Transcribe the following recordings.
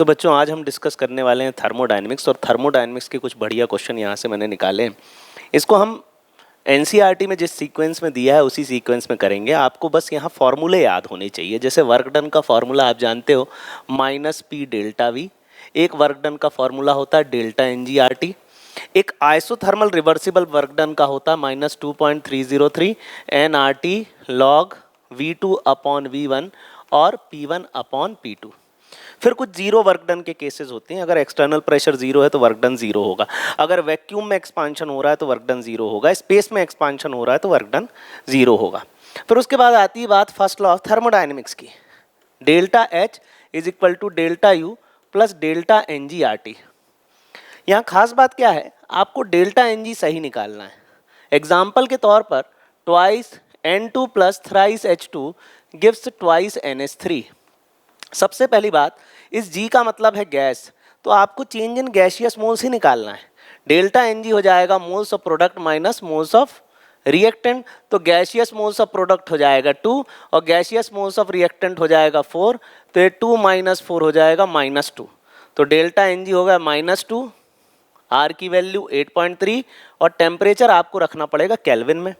तो बच्चों आज हम डिस्कस करने वाले हैं थर्मोडायनेमिक्स, और थर्मोडायनेमिक्स के कुछ बढ़िया क्वेश्चन यहाँ से मैंने निकाले हैं। इसको हम एनसीईआरटी में जिस सीक्वेंस में दिया है उसी सीक्वेंस में करेंगे। आपको बस यहाँ फॉर्मूले याद होने चाहिए। जैसे वर्क डन का फॉर्मूला आप जानते हो, -P डेल्टा वी। एक वर्क डन का फॉर्मूला होता है डेल्टा NGRT। एक आइसोथर्मल रिवर्सिबल वर्क डन का होता है -2.303 nRT log V2 upon V1 और P1 अपॉन P2। फिर कुछ जीरो वर्क डन के केसेस होते हैं। अगर एक्सटर्नल प्रेशर जीरो है तो वर्क डन जीरो होगा। अगर वैक्यूम में एक्सपांशन हो रहा है तो वर्क डन जीरो होगा। स्पेस में एक्सपांशन हो रहा है तो वर्क डन जीरो होगा। फिर उसके बाद आती है बात फर्स्ट लॉ ऑफ थर्मोडायनेमिक्स की, delta H is equal to delta U plus delta NGRT। यहाँ खास बात क्या है, आपको डेल्टा NG सही निकालना है। एग्जाम्पल के तौर पर twice N2 plus thrice H2 gives twice NH3। सबसे पहली बात, इस G का मतलब है गैस, तो आपको चेंज इन गैसियस मोल्स ही निकालना है। डेल्टा NG हो जाएगा moles of product minus moles of reactant, तो गैसियस मोल्स ऑफ प्रोडक्ट हो जाएगा 2 और गैसियस मोल्स ऑफ रिएक्टेंट हो जाएगा 4, तो ये 2 - 4 हो जाएगा -2। तो डेल्टा NG होगा -2, R की वैल्यू 8.3 और टेम्परेचर आपको रखना पड़ेगा केल्विन में।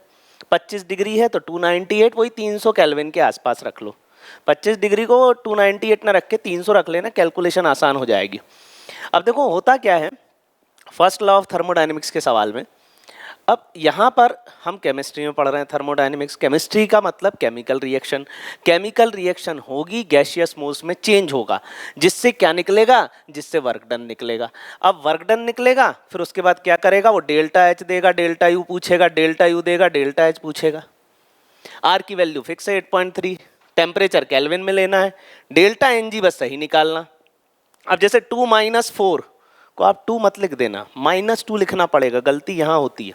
25 डिग्री है तो 298, वही 300 केल्विन के आसपास रख लो। 25 डिग्री को 298 ना रख के 300 रख लेना, कैलकुलेशन आसान हो जाएगी। अब देखो होता क्या है फर्स्ट लॉ ऑफ थर्मोडायनेमिक्स के सवाल में। अब यहाँ पर हम केमिस्ट्री में पढ़ रहे हैं थर्मोडायनेमिक्स। केमिस्ट्री का मतलब केमिकल रिएक्शन। केमिकल रिएक्शन होगी, गैसियस मोल्स में चेंज होगा, जिससे क्या निकलेगा, जिससे वर्क डन निकलेगा। अब वर्क डन निकलेगा, फिर उसके बाद क्या करेगा, वो डेल्टा H देगा, डेल्टा U पूछेगा, डेल्टा U देगा, डेल्टा H पूछेगा। R की वैल्यू फिक्स है 8.3, टेम्परेचर केल्विन में लेना है, डेल्टा NG बस सही निकालना। अब जैसे 2 - 4 को आप 2 मत लिख देना, -2 लिखना पड़ेगा, गलती यहाँ होती है।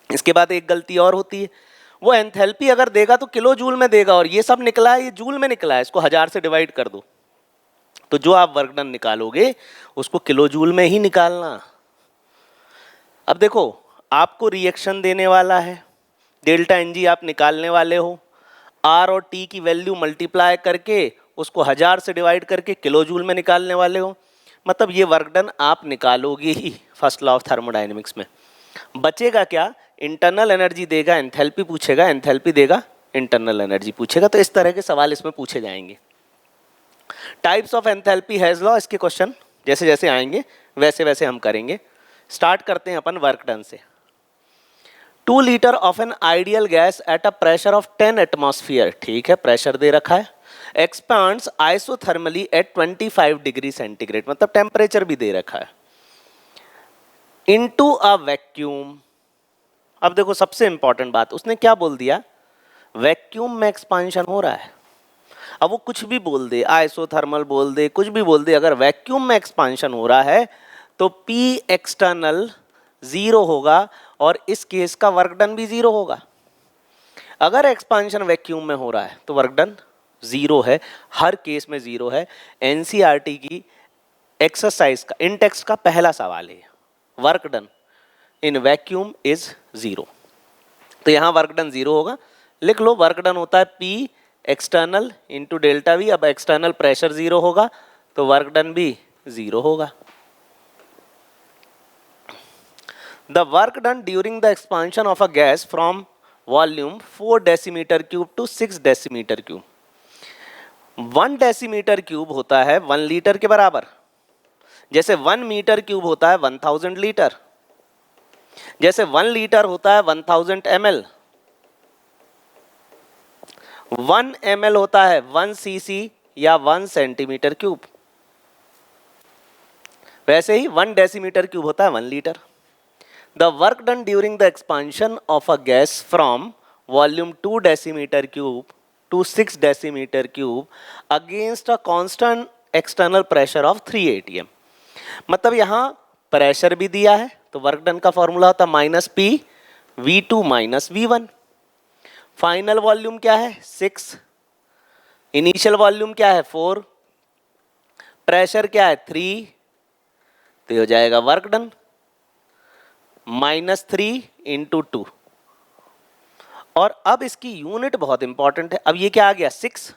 इसके बाद एक गलती और होती है, वो एंथैल्पी अगर देगा तो किलो जूल में देगा, और ये सब निकला है, ये जूल में निकला है, इसको 1000 से डिवाइड कर दो, तो जो आप वर्क डन निकालोगे उसको किलो जूल में ही निकालना। अब देखो आपको रिएक्शन देने वाला है, डेल्टा NG आप निकालने वाले हो, R और T की वैल्यू मल्टीप्लाई करके उसको 1000 से डिवाइड करके किलो जूल में निकालने वाले हो। मतलब ये वर्क डन आप निकालोगे ही फर्स्ट लॉ ऑफ थर्मोडायनेमिक्स में। बचेगा क्या, इंटरनल एनर्जी देगा, एंथैल्पी पूछेगा, एंथैल्पी देगा, इंटरनल एनर्जी पूछेगा। तो इस तरह के सवाल इसमें पूछे जाएंगे। Types of enthalpy has law, इसके क्वेश्चन जैसे जैसे आएंगे वैसे वैसे हम करेंगे। स्टार्ट करते हैं अपन वर्क डन से। 2 litre of an ideal gas at a pressure of 10 atmosphere, ठीक है, प्रेशर दे रखा है, expands isothermally at 25 degree centigrade, मतलब टेम्परेचर भी दे रखा है, इनटू अ वैक्यूम। अब देखो सबसे इंपॉर्टेंट बात, उसने क्या बोल दिया, वैक्यूम में एक्सपांशन हो रहा है। अब वो कुछ भी बोल दे, आइसोथर्मल बोल दे, कुछ भी बोल दे, अगर वैक्यूम में एक्सपांशन हो रहा है तो P एक्सटर्नल 0 होगा और इस केस का वर्क डन भी 0 होगा। अगर एक्सपांशन वैक्यूम में हो रहा है तो वर्क डन 0 है, हर केस में 0 है। NCERT की एक्सरसाइज का इन टेक्स्ट का पहला सवाल है, work done in vacuum is 0। तो यहाँ वर्क डन 0 होगा, लिख लो। वर्क डन होता है P external into delta V। अब एक्सटर्नल प्रेशर 0 होगा तो वर्क डन भी 0 होगा। The work done during the expansion of a gas from volume 4 decimeter cube to 6 decimeter cube. 1 decimeter cube होता है 1 लीटर के बराबर, जैसे 1 मीटर क्यूब होता है 1000 लीटर, जैसे 1 लीटर होता है 1000 ml, 1 ml होता है 1 cc या 1 सेंटीमीटर क्यूब, वैसे ही 1 डेसीमीटर क्यूब होता है 1 litre. The work done during the expansion of a gas from volume 2 decimeter cube to 6 decimeter cube against a constant external pressure of 3 atm। मतलब यहाँ pressure भी दिया है तो वर्क डन का फॉर्मूला होता है -P V2 - V1। Final volume क्या है 6, इनिशियल वॉल्यूम क्या है 4, प्रेशर क्या है 3, तो हो जाएगा वर्क डन -3 × 2। और अब इसकी यूनिट बहुत इंपॉर्टेंट है। अब ये क्या आ गया 6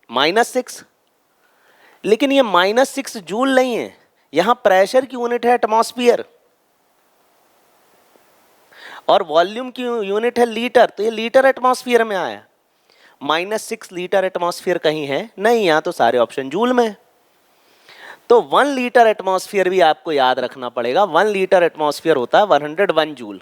-6 लेकिन ये -6 जूल नहीं है, यहां प्रेशर की यूनिट है एटमॉस्फेयर और वॉल्यूम की यूनिट है लीटर, तो ये लीटर एटमॉस्फेयर में आया। -6 लीटर एटमॉस्फेयर कहीं है नहीं, यहां तो सारे ऑप्शन जूल में है। तो 1 लीटर एटमॉस्फेयर भी आपको याद रखना पड़ेगा। 1 लीटर एटमॉस्फेयर होता है 101 जूल।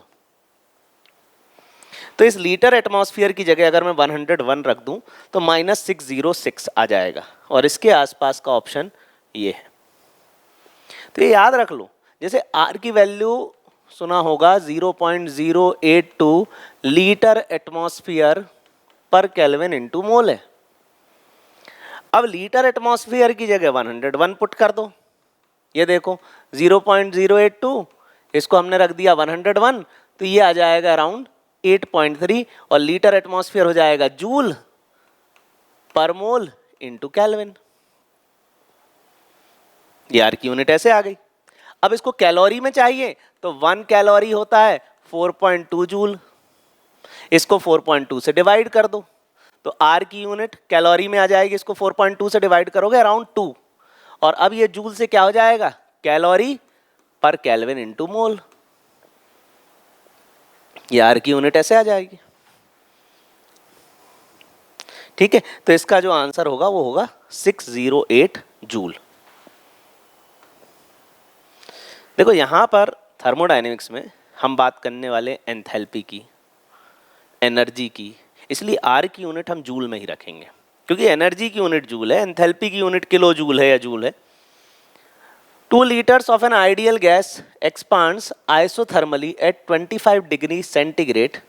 तो इस लीटर एटमॉस्फेयर की जगह अगर मैं 101 रख दूं तो -606 आ जाएगा और इसके आसपास का ऑप्शन ये है। तो ये याद रख लो, जैसे आर की वैल्यू सुना होगा 0.082 लीटर एटमॉस्फेयर पर केल्विन इंटू मोल है। अब लीटर एटमॉस्फेयर की जगह 101 पुट कर दो, ये देखो 0.082 इसको हमने रख दिया 101, तो ये आ जाएगा अराउंड 8.3 और लीटर एटमॉस्फेयर हो जाएगा joule per mole into kelvin. ये आर की यूनिट ऐसे आ गई। अब इसको कैलोरी में चाहिए तो 1 कैलोरी होता है 4.2 जूल, इसको 4.2 से डिवाइड कर दो तो आर की यूनिट कैलोरी में आ जाएगी, इसको 4.2 से डिवाइड करोगे अराउंड 2 और अब ये जूल से क्या हो जाएगा कैलोरी पर केल्विन इंटू मोल। ये आर की यूनिट ऐसे आ जाएगी। ठीक है, तो इसका जो आंसर होगा वो होगा 608 जूल। देखो यहां पर थर्मोडायनेमिक्स में हम बात करने वाले एंथैल्पी की, एनर्जी की, इसलिए आर की यूनिट हम जूल में ही रखेंगे क्योंकि एनर्जी की यूनिट जूल है, एंथैल्पी की यूनिट किलो जूल है या जूल है। 2 liters of an ideal gas expands isothermally at 25 degrees centigrade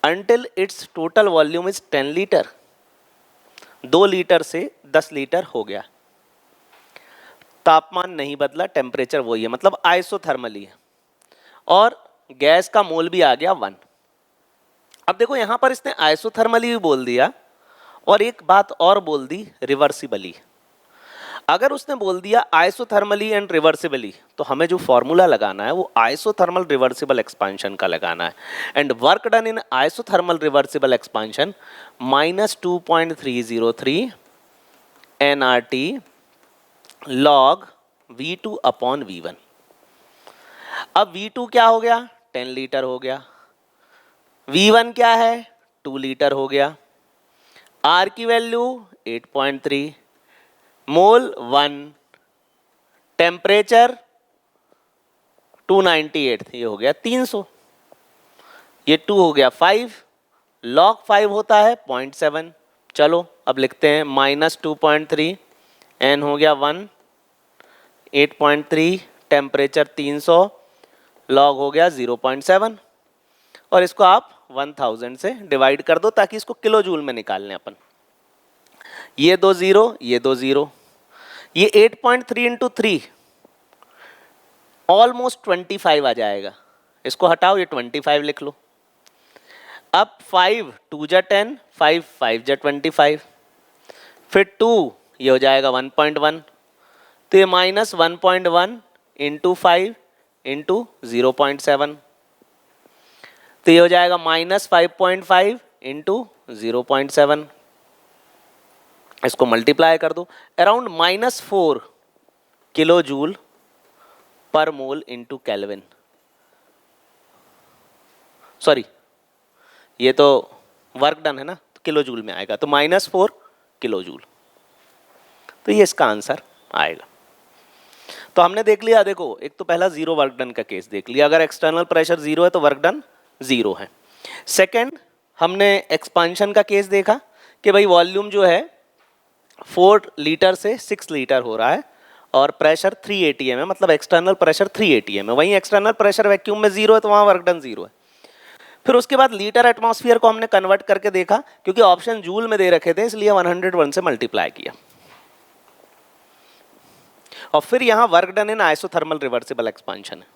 until its total volume is 10 liter। 2 litre से 10 लीटर हो गया, तापमान नहीं बदला, टेम्परेचर वही है, मतलब आइसोथर्मली है और गैस का मोल भी आ गया 1। अब देखो यहां पर इसने आइसोथर्मली भी बोल दिया और एक बात और बोल दी रिवर्सिबली। अगर उसने बोल दिया आइसोथर्मली एंड रिवर्सिबली तो हमें जो फॉर्मूला लगाना है वो आइसोथर्मल रिवर्सिबल एक्सपांशन का लगाना है and work done in isothermal reversible expansion -2.303 nRT log V2 upon V1। अब V2 क्या हो गया 10 लीटर हो गया, V1 क्या है 2 लीटर हो गया, R की वैल्यू 8.3, मोल 1, टेम्परेचर 298, ये हो गया 300, ये 2 हो गया 5, log 5 होता है 0.7। चलो अब लिखते हैं -2.3, n हो गया 1, 8.3, टेम्परेचर 300, log हो गया 0.7 और इसको आप 1000 से डिवाइड कर दो ताकि इसको किलो जूल में निकाल लें अपन। ये 2 0, ये 2 0, ये 8.3 इंटू 3 ऑलमोस्ट 25 आ जाएगा, इसको हटाओ ये 25 लिख लो। अब 5 2 जा 10, 5 5 जा 25, फिर 2 ये हो जाएगा 1.1, तो ये -1.1 इंटू 5 इंटू 0.7, तो ये हो जाएगा -5.5 इंटू 0.7, इसको मल्टीप्लाई कर दो around -4 kilo joule per mole into kelvin. Sorry ये तो वर्क डन है ना, तो किलो जूल में आएगा, तो -4 किलो जूल, तो ये इसका आंसर आएगा। तो हमने देख लिया, देखो एक तो पहला जीरो वर्क डन का केस देख लिया, अगर एक्सटर्नल प्रेशर 0 है तो वर्क डन 0 है। सेकंड हमने एक्सपांशन का केस देखा कि भाई वॉल्यूम जो है 4 लीटर से 6 लीटर हो रहा है और प्रेशर 3 atm है, मतलब एक्सटर्नल प्रेशर 3 atm है, वहीं एक्सटर्नल प्रेशर वैक्यूम में 0 है तो वहाँ वर्क डन 0 है। फिर उसके बाद लीटर एटमॉस्फेयर को हमने कन्वर्ट करके देखा, क्योंकि ऑप्शन जूल में दे रखे थे इसलिए 101 से मल्टीप्लाई किया, और फिर यहाँ work done in isothermal reversible expansion है।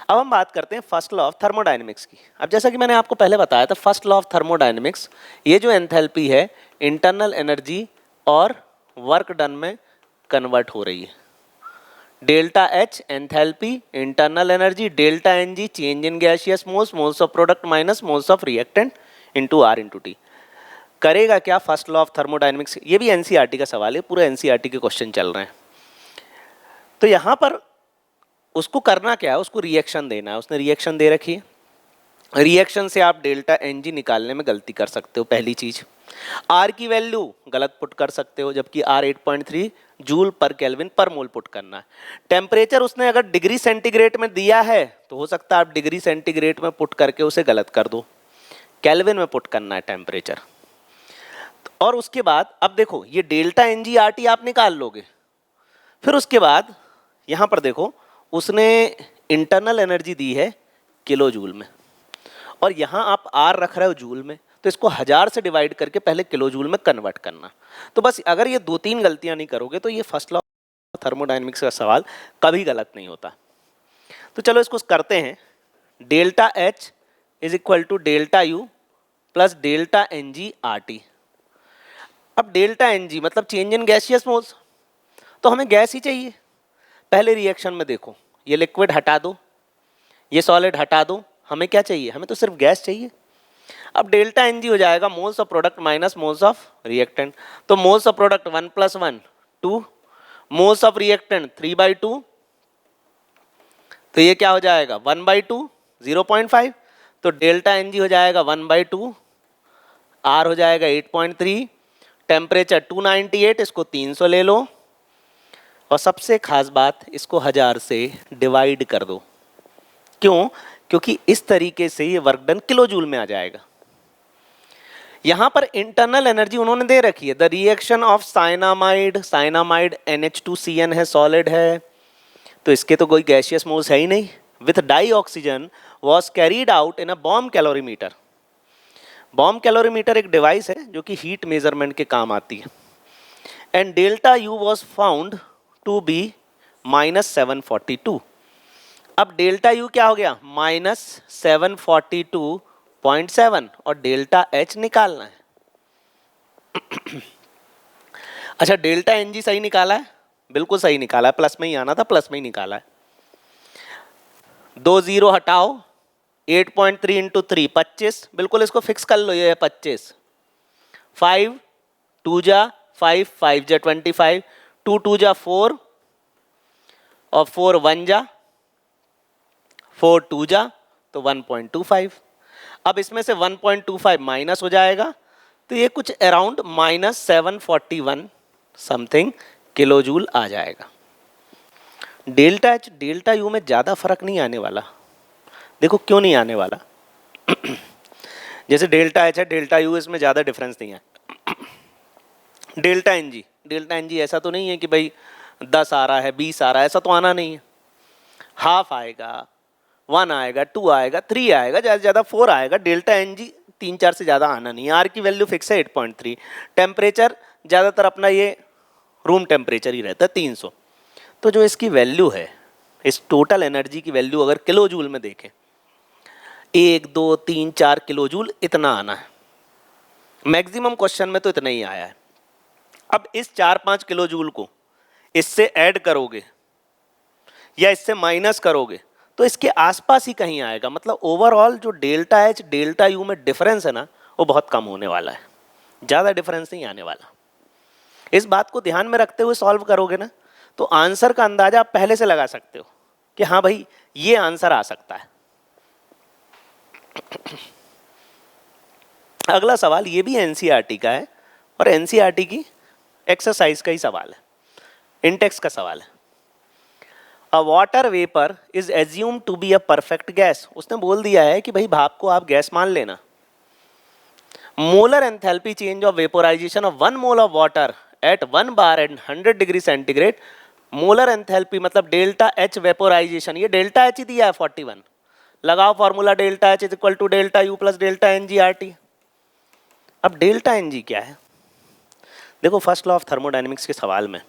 अब हम बात करते हैं फर्स्ट लॉ ऑफ थर्मोडायनेमिक्स की। अब जैसा कि मैंने आपको पहले बताया था, फर्स्ट लॉ ऑफ थर्मोडायनेमिक्स, ये जो एंथैल्पी है इंटरनल एनर्जी और वर्क डन में कन्वर्ट हो रही है। Delta H enthalpy internal energy, delta N G change in gaseous moles, moles of product minus moles of reactant into R into T. करेगा क्या फर्स्ट लॉ ऑफ थर्मोडायनेमिक्स, ये भी NCERT का सवाल है, पूरा एनसीईआरटी के क्वेश्चन चल रहे हैं। तो यहाँ पर उसको करना क्या है, उसको रिएक्शन देना है, उसने रिएक्शन दे रखी है। रिएक्शन से आप डेल्टा एन जी निकालने में गलती कर सकते हो। पहली चीज, आर की वैल्यू गलत पुट कर सकते हो, जबकि आर 8.3 जूल पर केल्विन पर मोल पुट करना है। टेम्परेचर उसने अगर डिग्री सेंटीग्रेड में दिया है तो हो सकता है आप डिग्री सेंटीग्रेड में पुट करके उसे गलत कर दो, केल्विन में पुट करना है टेम्परेचर। और उसके बाद अब देखो ये delta N G R T आप निकाल लोगे, फिर उसके बाद यहाँ पर देखो उसने इंटरनल एनर्जी दी है किलो जूल में, और यहाँ आप आर रख रहे हो जूल में, तो इसको 1000 से डिवाइड करके पहले किलो जूल में कन्वर्ट करना। तो बस अगर ये 2-3 गलतियाँ नहीं करोगे तो ये फर्स्ट लॉ थर्मोडायनेमिक्स का सवाल कभी गलत नहीं होता। तो चलो इसको करते हैं। Delta H is equal to delta U plus delta N G R T. अब डेल्टा एन जी मतलब चेंज इन गैसियस मोल्स, तो हमें गैस ही चाहिए। पहले रिएक्शन में देखो ये लिक्विड हटा दो, ये सॉलिड हटा दो, हमें क्या चाहिए, हमें तो सिर्फ गैस चाहिए। अब डेल्टा एन जी हो जाएगा moles of product minus moles of reactant. तो moles of product 1 + 1 2, moles of reactant 3/2, तो ये क्या हो जाएगा 1/2 0.5। तो डेल्टा एन जी हो जाएगा 1/2, आर हो जाएगा 8.3, टेम्परेचर 298, इसको 300 ले लो, और सबसे खास बात इसको 1000 से डिवाइड कर दो। क्यों? क्योंकि इस तरीके से ये वर्क डन किलो जूल में आ जाएगा। यहां पर इंटरनल एनर्जी उन्होंने दे रखी है, the reaction of cyanamide, cyanamide NH2CN है, सॉलिड है, तो इसके तो कोई गैसियस मोल्स है ही नहीं, with dioxygen was carried out in a bomb calorimeter. Bomb calorimeter एक डिवाइस है जो कि हीट मेजरमेंट के काम आती है। And delta U was found to be -742। अब डेल्टा यू क्या हो गया -742.7, और डेल्टा एच निकालना है। अच्छा डेल्टा एन जी सही निकाला है, बिल्कुल सही निकाला है, प्लस में ही आना था, प्लस में ही निकाला है। 2 0 हटाओ, 8.3 × 3 25, बिल्कुल इसको फिक्स कर लो, ये है 25। 5 2 जा 5, 5 जा 25, 2 2 जा 4, और 4 1 जा 4 2 जा, तो 1.25। अब इसमें से 1.25 माइनस हो जाएगा, तो ये कुछ अराउंड -741 समथिंग किलो जूल आ जाएगा। डेल्टा एच डेल्टा यू में ज़्यादा फर्क नहीं आने वाला। देखो क्यों नहीं आने वाला, जैसे डेल्टा एच है डेल्टा यू, इसमें ज़्यादा डिफरेंस नहीं है। डेल्टा एन जी ऐसा तो नहीं है कि भाई 10 आ रहा है 20 आ रहा है, ऐसा तो आना नहीं है। हाफ आएगा, 1 आएगा, 2 आएगा, 3 आएगा, ज़्यादा से ज़्यादा 4 आएगा। डेल्टा एन जी 3-4 से ज़्यादा आना नहीं है। आर की वैल्यू फिक्स है 8.3, टेम्परेचर ज़्यादातर अपना ये रूम टेम्परेचर ही रहता है 300। तो जो इसकी वैल्यू है, इस टोटल एनर्जी की वैल्यू अगर किलो जूल में देखें, 1 2 3 4 किलो जूल इतना आना है। मैक्सिमम क्वेश्चन में तो इतना ही आया है। अब इस 4-5 किलो जूल को इससे ऐड करोगे या इससे माइनस करोगे तो इसके आसपास ही कहीं आएगा। मतलब ओवरऑल जो डेल्टा एच डेल्टा यू में डिफरेंस है ना, वो बहुत कम होने वाला है, ज़्यादा डिफरेंस नहीं आने वाला। इस बात को ध्यान में रखते हुए सॉल्व करोगे ना, तो आंसर का अंदाजा आप पहले से लगा सकते हो कि हाँ भाई ये आंसर आ सकता है। अगला सवाल ये भी एनसीईआरटी का है, और एनसीईआरटी की एक्सरसाइज का ही सवाल है, इंटेक्स का सवाल है। A water vapour is assume to be a perfect gas. उसने बोल दिया है कि भाई भाप को आप गैस मान लेना। Molar enthalpy change of vaporisation of 1 mole of water at 1 bar and 100 degree centigrade. Molar enthalpy मतलब डेल्टा एच वेपोराइजेशन, ये डेल्टा एच ही दिया है 41। लगाओ formula, delta H is equal to delta U plus delta N G R T. अब delta N G क्या है? देखो फर्स्ट लॉ ऑफ थर्मोडायनेमिक्स के सवाल में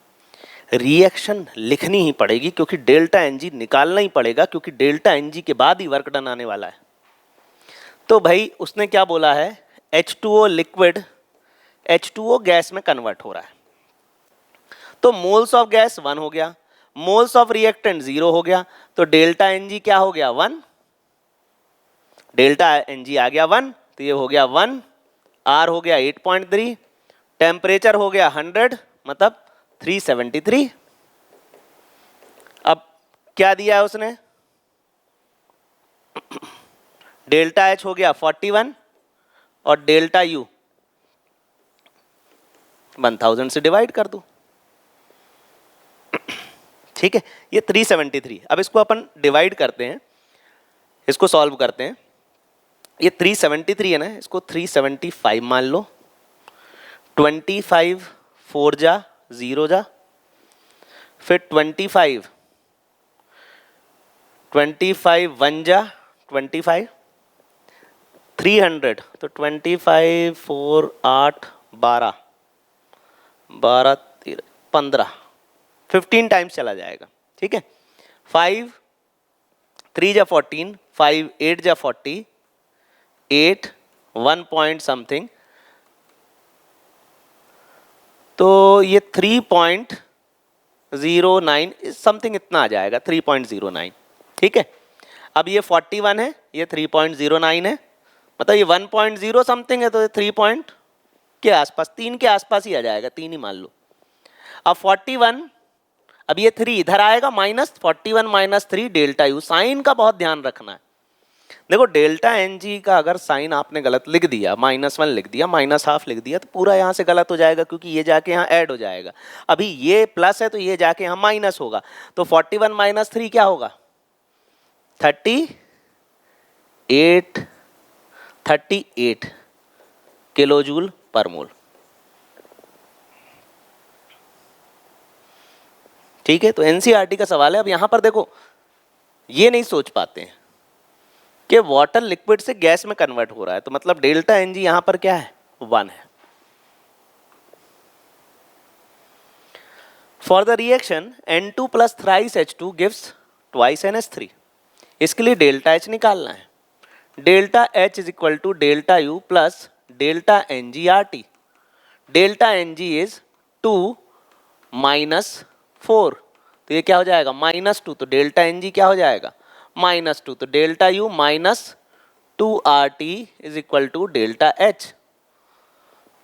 रिएक्शन लिखनी ही पड़ेगी, क्योंकि डेल्टा एन जी निकालना ही पड़ेगा, क्योंकि डेल्टा एन जी के बाद ही वर्क डन आने वाला है। तो भाई उसने क्या बोला है, H2O लिक्विड H2O गैस में कन्वर्ट हो रहा है, तो मोल्स ऑफ गैस 1 हो गया, मोल्स ऑफ रिएक्टेंट 0 हो गया, तो डेल्टा एन जी क्या हो गया 1। डेल्टा एन जी आ गया 1, तो ये हो गया 1 आर हो गया 8.3, टेम्परेचर हो गया 100 मतलब 373। अब क्या दिया है उसने, डेल्टा एच हो गया 41 और डेल्टा यू 1000 से डिवाइड कर दो, ठीक है। ये 373। अब इसको अपन डिवाइड करते हैं, इसको सॉल्व करते हैं। ये 373 है ना, इसको 375 मान लो। 25 4 जा 0 जा, फिर 25 1 जा 25, 300 तो 25 4 8 12 12 15 15 टाइम्स चला जाएगा, ठीक है। 5 3 जा 14, 5 8 जा 40, 8 1 पॉइंट समथिंग, तो ये 3.09 समथिंग इतना आ जाएगा, 3.09, ठीक है। अब ये 41 है, ये 3.09 है, मतलब ये 1.0 समथिंग है, तो ये 3 पॉइंट के आसपास, 3 के आसपास ही आ जाएगा, 3 ही मान लो। अब 41, अब ये 3 इधर आएगा, minus 41 minus 3 delta U. Sign का बहुत ध्यान रखना है। देखो डेल्टा एन जी का अगर साइन आपने गलत लिख दिया, -1 लिख दिया, -½ लिख दिया, तो पूरा यहाँ से गलत हो जाएगा, क्योंकि ये जाके यहाँ ऐड हो जाएगा। अभी ये प्लस है तो ये जाके यहाँ माइनस होगा, तो 41 माइनस 3 क्या होगा, 38 किलो जूल पर मोल, ठीक है। तो एनसीईआरटी का सवाल है। अब यहाँ पर देखो, ये नहीं सोच पाते हैं कि वाटर लिक्विड से गैस में कन्वर्ट हो रहा है, तो मतलब डेल्टा एन जी यहाँ पर क्या है, 1 है। For the reaction N2 plus thrice H2 gives twice NH3, इसके लिए डेल्टा एच निकालना है। Delta H is equal to delta U plus delta N G R T. Delta N G is 2 -4, तो ये क्या हो जाएगा, -2, तो डेल्टा एन जी क्या हो जाएगा, -2, तो delta U -2RT is equal to delta H.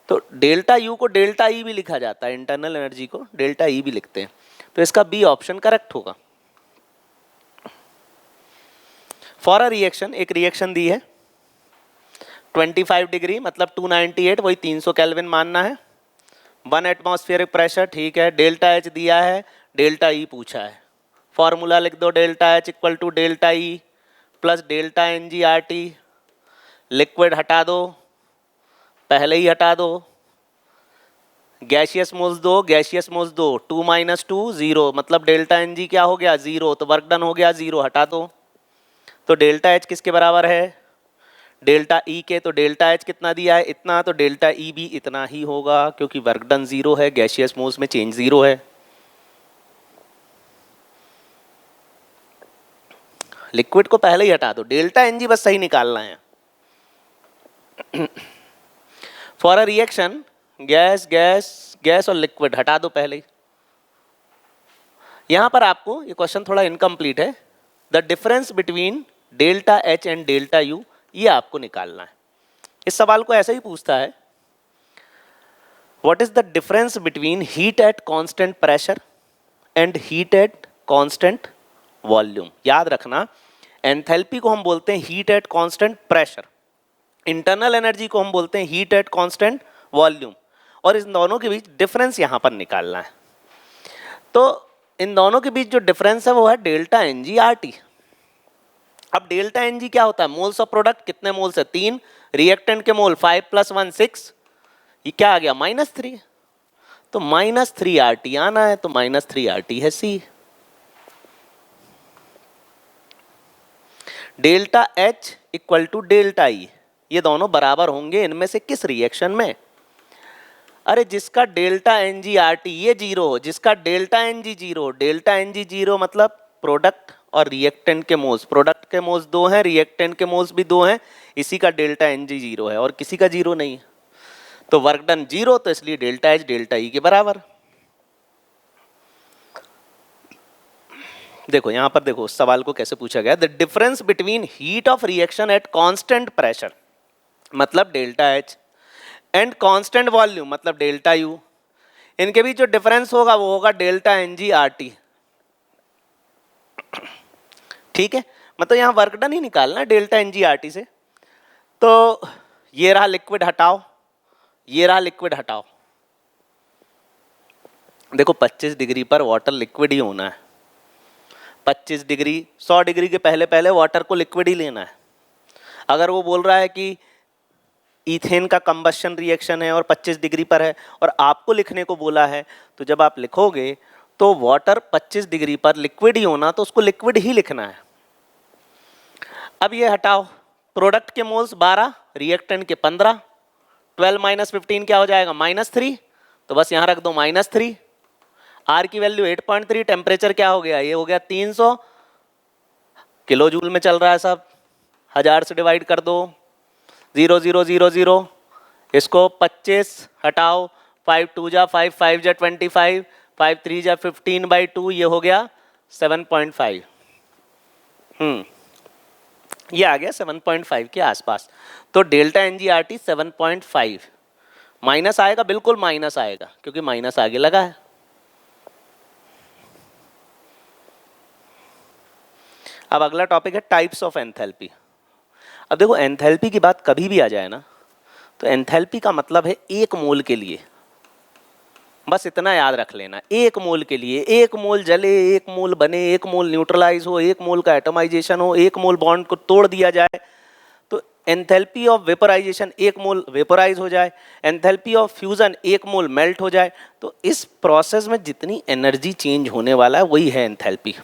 तो डेल्टा यू को डेल्टा ई भी लिखा जाता है, इंटरनल एनर्जी को डेल्टा ई भी लिखते हैं, तो इसका बी ऑप्शन करेक्ट होगा। फॉर अ रिएक्शन, एक रिएक्शन दी है 25 डिग्री मतलब 298, वही 300 केल्विन मानना है, 1 एटमॉस्फेरिक प्रेशर, ठीक है। डेल्टा एच दिया है, डेल्टा ई पूछा है, फॉर्मूला लिख दो, delta H equal to delta E plus delta N G R T. Liquid हटा दो, पहले ही हटा दो, गैसियस मोल्स दो, गैसियस मोल्स दो, 2 - 2 0, मतलब डेल्टा एन जी क्या हो गया, 0, तो वर्क डन हो गया 0, हटा दो। तो डेल्टा एच किसके बराबर है, डेल्टा ई के, तो डेल्टा एच कितना दिया है, इतना, तो डेल्टा ई भी इतना ही होगा, क्योंकि वर्क डन 0 है, गैसियस मोल्स में चेंज 0 है। लिक्विड को पहले ही हटा दो, डेल्टा एन जी बस सही निकालना है। For a reaction gas gas gas और लिक्विड हटा दो पहले ही। यहां पर आपको ये क्वेश्चन थोड़ा इनकम्प्लीट है, the difference between delta H and delta you, ये आपको निकालना है। इस सवाल को ऐसे ही पूछता है, what is the difference between heat at constant pressure and heat at constant volume. याद रखना, एंथैल्पी को हम बोलते हैं heat at constant pressure, internal energy को हम बोलते हैं हीट एट कांस्टेंट वॉल्यूम, और इन दोनों के बीच डिफरेंस यहां पर निकालना है। तो इन दोनों के बीच जो डिफरेंस है वो है delta N G R T. अब डेल्टा एन जी क्या होता है, मोल्स ऑफ प्रोडक्ट, कितने मोल्स है, 3, रिएक्टेंट के मोल 5 + 1 6, ये क्या आ गया -3, तो -3 RT आना है, तो -3 RT है सी। Delta H equal to delta E, ये दोनों बराबर होंगे इनमें से किस रिएक्शन में, अरे जिसका delta N G R T ये 0 हो, जिसका डेल्टा एन जी 0 हो। डेल्टा एन जी 0 मतलब प्रोडक्ट और रिएक्टेंट के मोल्स, प्रोडक्ट के मोल्स 2 हैं, रिएक्टेंट के मोल्स भी 2 हैं, इसी का डेल्टा एन जी 0 है और किसी का 0 नहीं है, तो वर्क डन 0, तो इसलिए डेल्टा एच डेल्टा ई के बराबर। देखो यहां पर देखो सवाल को कैसे पूछा गया, the difference between heat of reaction at constant pressure, मतलब delta H and constant volume मतलब डेल्टा यू, इनके बीच जो डिफरेंस होगा वो होगा delta N G R T. ठीक है, मतलब यहाँ वर्क डन ही निकालना delta N G R T से। तो ये रहा लिक्विड हटाओ, ये रहा लिक्विड हटाओ। देखो 25 डिग्री पर वाटर लिक्विड ही होना है। 25 डिग्री 100 डिग्री के पहले पहले वाटर को लिक्विड ही लेना है। अगर वो बोल रहा है कि ईथेन का कंबशन रिएक्शन है और 25 डिग्री पर है और आपको लिखने को बोला है, तो जब आप लिखोगे तो वाटर 25 डिग्री पर लिक्विड ही होना, तो उसको लिक्विड ही लिखना है। अब ये हटाओ, प्रोडक्ट के मोल्स 12, रिएक्टेंट के 15, 12 माइनस 15 क्या हो जाएगा -3, तो बस यहाँ रख दो -3। आर की वैल्यू 8.3, टेम्परेचर क्या हो गया, ये हो गया 300 किलो जूल में चल रहा है सब, 1000 से डिवाइड कर दो, 0 0 0 0, इसको 25 हटाओ, 5 2 जा 5, 5 जा 25, 5 3 जा 15/2, ये हो गया 7.5। ये आ गया 7.5 के आसपास। तो delta N G R T 7.5, minus आएगा, बिल्कुल माइनस आएगा क्योंकि माइनस आगे लगा है। अब अगला टॉपिक है टाइप्स ऑफ एंथैल्पी। अब देखो एंथैल्पी की बात कभी भी आ जाए ना, तो एंथैल्पी का मतलब है एक मोल के लिए, बस इतना याद रख लेना, एक मोल के लिए, एक मोल जले, एक मोल बने, एक मोल न्यूट्रलाइज हो, एक मोल का एटमाइजेशन हो, एक मोल बॉन्ड को तोड़ दिया जाए, तो एंथैल्पी ऑफ वेपोराइजेशन, एक मोल वेपोराइज हो जाए, एंथैल्पी ऑफ फ्यूजन, एक मोल मेल्ट हो जाए। तो इस प्रोसेस में जितनी एनर्जी चेंज होने वाला है वही है एंथैल्पी।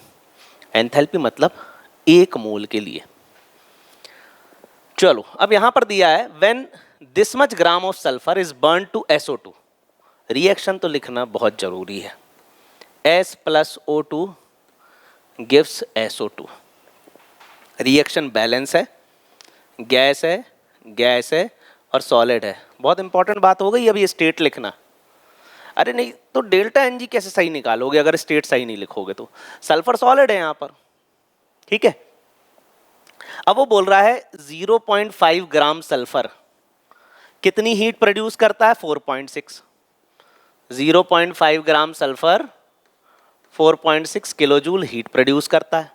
एंथैल्पी मतलब एक मोल के लिए। चलो अब यहां पर दिया है when this much gram of sulphur is burn to SO2, reaction तो लिखना बहुत जरूरी है। S + O2 gives SO2। Reaction balance है, गैस है और सॉलिड है। बहुत इंपॉर्टेंट बात हो गई अभी स्टेट लिखना। अरे नहीं तो डेल्टा एन जी कैसे सही निकालोगे अगर स्टेट सही नहीं लिखोगे तो। सल्फर सॉलिड है यहाँ पर, ठीक है। अब वो बोल रहा है 0.5 ग्राम सल्फर कितनी हीट प्रोड्यूस करता है, 4.6। 0.5 ग्राम sulphur 4.6 kilo joule heat produce करता है।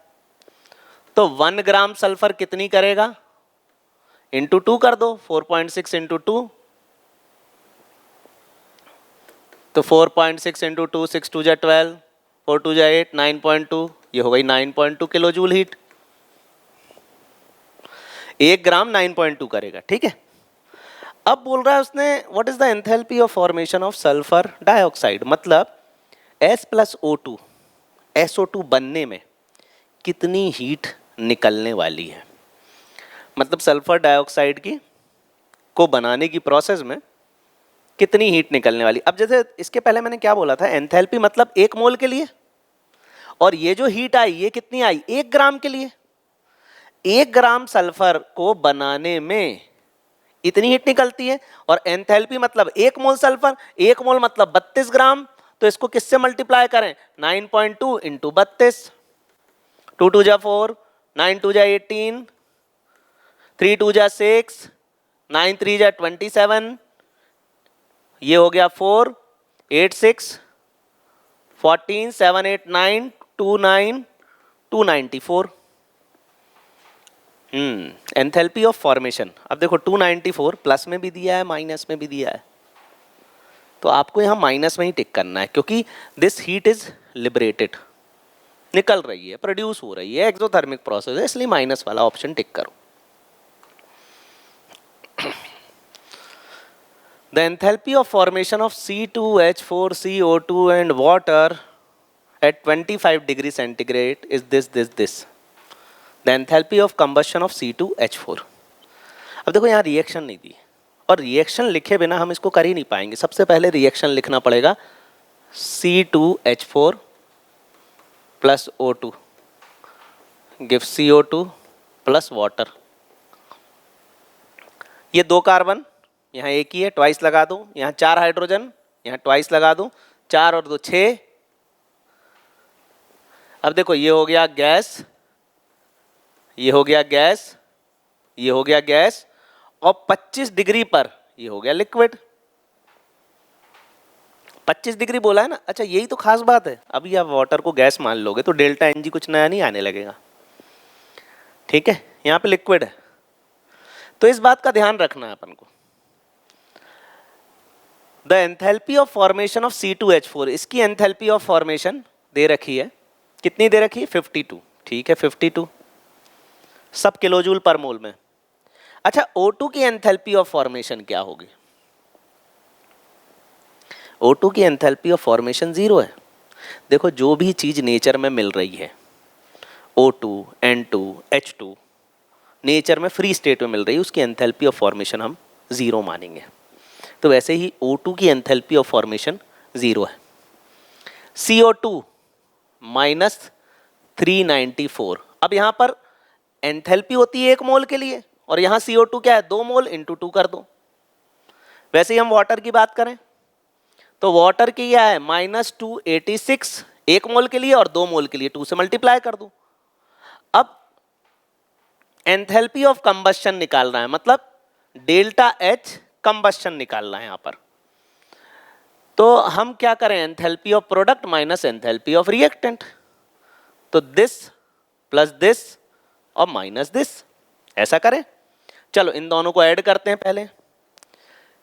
तो 1 ग्राम सल्फर कितनी करेगा, इंटू 2 कर दो, 4.6 इंटू 2, तो 4.6 इंटू 2, 6 2 जा 12, 4 2 जा 8, 9.2, ये हो गई 9.2 किलो जूल हीट। 1 ग्राम 9.2 करेगा, ठीक है। अब बोल रहा है उसने what is the enthalpy of formation of sulphur dioxide, मतलब S + O2 SO2 बनने में कितनी हीट निकलने वाली है, मतलब सल्फर डाइऑक्साइड की को बनाने की प्रोसेस में कितनी हीट निकलने वाली। अब जैसे इसके पहले मैंने क्या बोला था, एंथैल्पी मतलब एक मोल के लिए, और ये जो हीट आई ये कितनी आई, 1 ग्राम के लिए। 1 ग्राम सल्फर को बनाने में इतनी हीट निकलती है, और एंथैल्पी मतलब 1 मोल सल्फर, 1 मोल मतलब 32 ग्राम। तो इसको किससे मल्टीप्लाई करें, 9.2 इंटू 32, 2 2 जा 4, 9 2 जा 18, 3 2 जा 6, 9 3 जा 27, ये हो गया 4 8 6 14 7 8 9 2 9 294। Enthalpy of formation. अब देखो 294 प्लस में भी दिया है माइनस में भी दिया है, तो आपको यहाँ माइनस में ही टिक करना है क्योंकि दिस हीट इज लिबरेटेड, निकल रही है, प्रोड्यूस हो रही है, एक्सोथर्मिक प्रोसेस है, इसलिए माइनस वाला ऑप्शन टिक करो। The enthalpy of formation of C2H4CO2 and water at 25 degree centigrade is this. The enthalpy of combustion of C2H4। अब देखो यहाँ रिएक्शन नहीं दी, और रिएक्शन लिखे बिना हम इसको कर ही नहीं पाएंगे। सबसे पहले रिएक्शन लिखना पड़ेगा, C2H4 plus O2 gives CO2 plus water। ये 2 कार्बन यहाँ एक ही है, ट्वाइस लगा दो, यहाँ 4 हाइड्रोजन, यहाँ ट्वाइस लगा दो, 4 और 2 6। अब देखो ये हो गया गैस, ये हो गया गैस, ये हो गया गैस, और 25 डिग्री पर ये हो गया लिक्विड। 25 डिग्री बोला है ना, अच्छा यही तो खास बात है। अभी आप वाटर को गैस मान लोगे तो डेल्टा एन जी कुछ नया नहीं आने लगेगा, ठीक है, यहाँ पे लिक्विड है, तो इस बात का ध्यान रखना है अपन को। The enthalpy of formation of C2H4, इसकी एंथैल्पी ऑफ फॉर्मेशन दे रखी है, कितनी दे रखी है 52, ठीक है 52 सब किलोजूल पर मोल में। अच्छा O2 की एंथैल्पी ऑफ फॉर्मेशन क्या होगी? O2 की एंथैल्पी ऑफ फॉर्मेशन 0 है। देखो जो भी चीज नेचर में मिल रही है, O2, N2, H2 नेचर में फ्री स्टेट में मिल रही है, उसकी एंथैल्पी ऑफ फॉर्मेशन हम 0 मानेंगे। तो वैसे ही O2 की एंथैल्पी ऑफ फॉर्मेशन 0 है। CO2 माइनस 394, अब यहाँ पर एंथैल्पी होती है 1 मोल के लिए और यहाँ CO2 क्या है 2 मोल इंटू 2 कर दो। वैसे ही हम वाटर की बात करें तो वाटर की क्या है -286 1 मोल के लिए और 2 मोल के लिए 2 से मल्टीप्लाई कर दो। अब एंथैल्पी ऑफ कंबस्शन निकालना है, मतलब डेल्टा एच कंबस्शन निकालना है यहाँ पर। तो हम क्या करें, enthalpy of product minus enthalpy of reactant, तो दिस प्लस दिस और माइनस दिस, ऐसा करें। चलो इन दोनों को ऐड करते हैं, पहले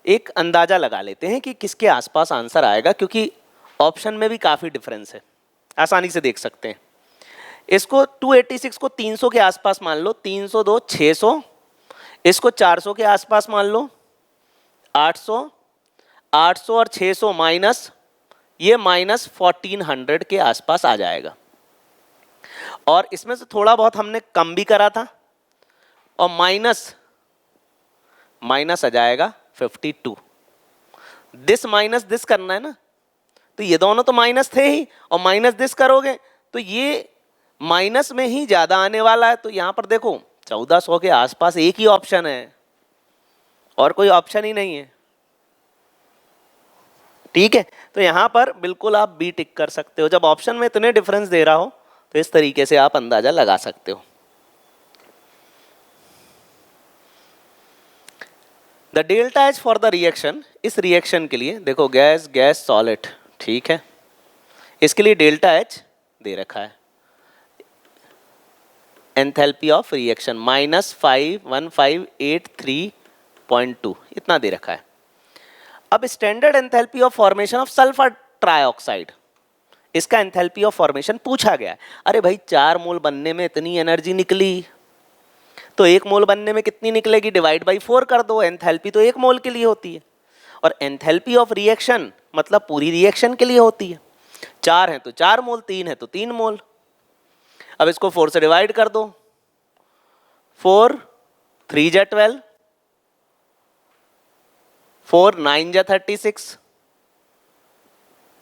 एक अंदाजा लगा लेते हैं कि किसके आसपास आंसर आएगा, क्योंकि ऑप्शन में भी काफ़ी डिफरेंस है, आसानी से देख सकते हैं। इसको 286 को 300 के आसपास मान लो, 300 2 600, इसको 400 के आसपास मान लो 800, 800 और 600 माइनस ये -1400 के आसपास आ जाएगा। और इसमें से थोड़ा बहुत हमने कम भी करा था और माइनस आ जाएगा 52। दिस माइनस दिस करना है ना, तो ये दोनों तो माइनस थे ही और माइनस दिस करोगे तो ये माइनस में ही ज्यादा आने वाला है। तो यहां पर देखो 1400 के आसपास एक ही ऑप्शन है और कोई ऑप्शन ही नहीं है, ठीक है। तो यहां पर बिल्कुल आप बी टिक कर सकते हो। जब ऑप्शन में इतने डिफरेंस दे रहा हो तो इस तरीके से आप अंदाजा लगा सकते हो। The delta H for the reaction, इस रिएक्शन के लिए देखो गैस गैस सॉलिड, ठीक है, इसके लिए डेल्टा एच दे रखा है, एंथैल्पी ऑफ रिएक्शन -51583.2 इतना दे रखा है। अब standard enthalpy of formation of sulphur trioxide, इसका एंथैल्पी ऑफ फॉर्मेशन पूछा गया है। अरे भाई 4 मोल बनने में इतनी एनर्जी निकली तो 1 मोल बनने में कितनी निकलेगी, डिवाइड बाई 4 कर दो। एंथैल्पी तो 1 मोल के लिए होती है और एंथैल्पी ऑफ रिएक्शन मतलब पूरी रिएक्शन के लिए होती है। 4 है तो 4 मोल, 3 है तो 3 मोल। अब इसको 4 से डिवाइड कर दो, 4 3 जा 12, 4 9 जा 36,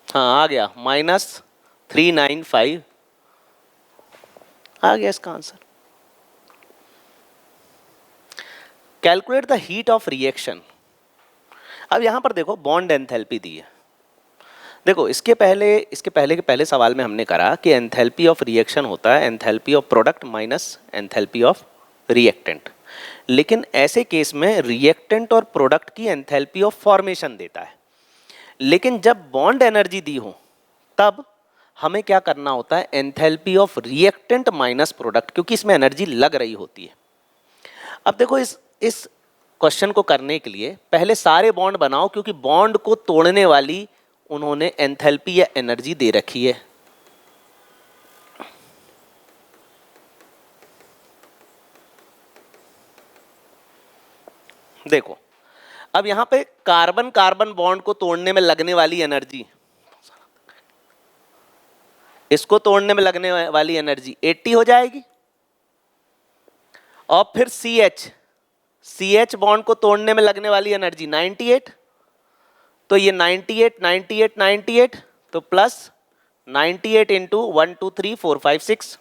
हाँ आ गया -395 आ गया इसका answer. Calculate the heat of reaction. अब यहां पर देखो बॉन्ड एंथैल्पी दी है। देखो इसके पहले सवाल में हमने करा कि एंथैल्पी ऑफ रिएक्शन होता है enthalpy of product minus enthalpy of reactant, लेकिन ऐसे केस में रिएक्टेंट और प्रोडक्ट की एंथैल्पी ऑफ फॉर्मेशन देता है। लेकिन जब बॉन्ड एनर्जी दी हो तब हमें क्या करना होता है, enthalpy of reactant minus product, क्योंकि इसमें एनर्जी लग रही होती है। अब देखो इस क्वेश्चन को करने के लिए पहले सारे बॉन्ड बनाओ, क्योंकि बॉन्ड को तोड़ने वाली उन्होंने एंथैल्पी या एनर्जी दे रखी है। देखो अब यहां पे कार्बन कार्बन बॉन्ड को तोड़ने में लगने वाली एनर्जी, इसको तोड़ने में लगने वाली एनर्जी 80 हो जाएगी। और फिर CH बॉन्ड को तोड़ने में लगने वाली एनर्जी 98, तो ये 98 98 98 तो प्लस 98 इंटू 1 2 3 4 5 6,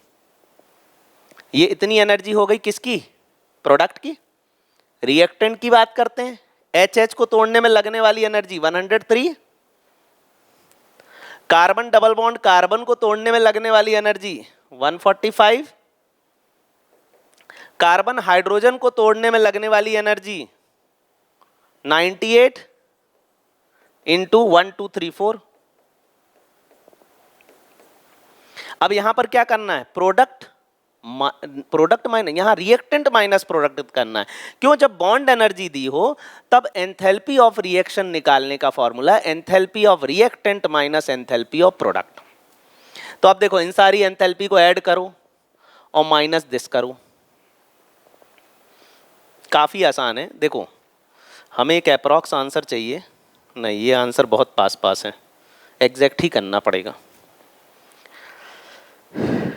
ये इतनी एनर्जी हो गई किसकी, प्रोडक्ट की। रिएक्टेंट की बात करते हैं, HH को तोड़ने में लगने वाली energy 103, carbon double bond carbon को तोड़ने में लगने वाली एनर्जी 145, कार्बन हाइड्रोजन को तोड़ने में लगने वाली एनर्जी 98 इंटू 1 2 3 4 अब यहां पर क्या करना है, प्रोडक्ट माइनस, यहां रिएक्टेंट माइनस प्रोडक्ट करना है। क्यों, जब बॉन्ड एनर्जी दी हो तब एंथैल्पी ऑफ रिएक्शन निकालने का formula enthalpy of reactant minus enthalpy of product. तो अब देखो इन सारी एंथैल्पी को ऐड करो और माइनस दिस करो, काफी आसान है। देखो हमें एक अप्रॉक्स आंसर चाहिए, नहीं ये आंसर बहुत पास पास है, एग्जैक्ट ही करना पड़ेगा।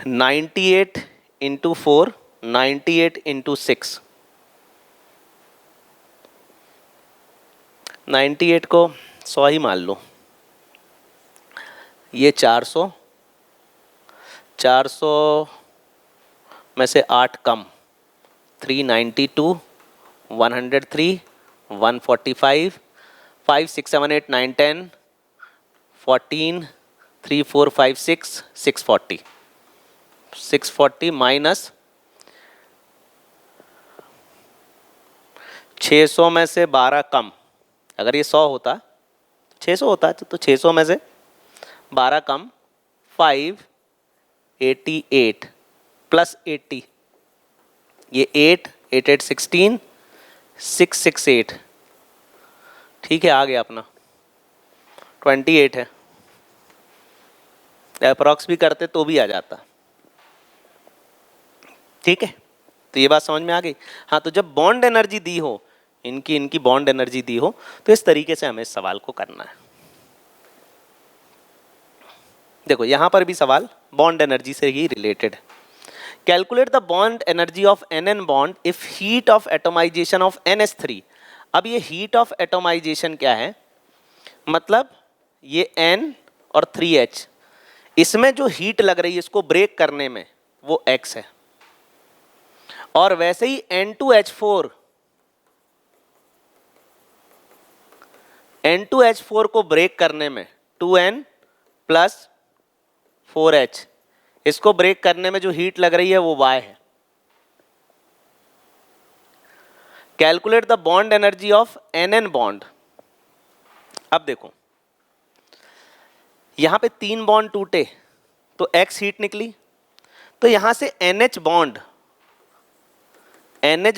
98 इंटू 4, 98 इंटू 6, 98 को 100 ही मान लो, ये 400, 400 में से 8 कम, 392, 103, 145, 5 6 7 8 9 10, 14, 3 4 5 6, 640, 640 माइनस 600 में से 12 कम, अगर ये 100 होता 600 होता तो 600 में से 12 कम 588 प्लस 80, ये 8 8 8 16, 668, ठीक है आ गया अपना 28 है। अप्रॉक्स भी करते तो भी आ जाता, ठीक है। तो ये बात समझ में आ गई। हाँ, तो जब बॉन्ड एनर्जी दी हो, इनकी बॉन्ड एनर्जी दी हो, तो इस तरीके से हमें इस सवाल को करना है। देखो यहां पर भी सवाल बॉन्ड एनर्जी से ही रिलेटेड है। Calculate the bond energy of NN bond if heat of atomization of NH3। अब ये हीट ऑफ एटोमाइजेशन क्या है, मतलब ये N और 3H, इसमें जो हीट लग रही है इसको ब्रेक करने में वो X है, और वैसे ही N2H4, N2H4 को ब्रेक करने में 2N प्लस 4H, इसको ब्रेक करने में जो हीट लग रही है वो Y है। Calculate the bond energy of NN bond. अब देखो यहां पे 3 बॉन्ड टूटे तो X हीट निकली, तो यहां से NH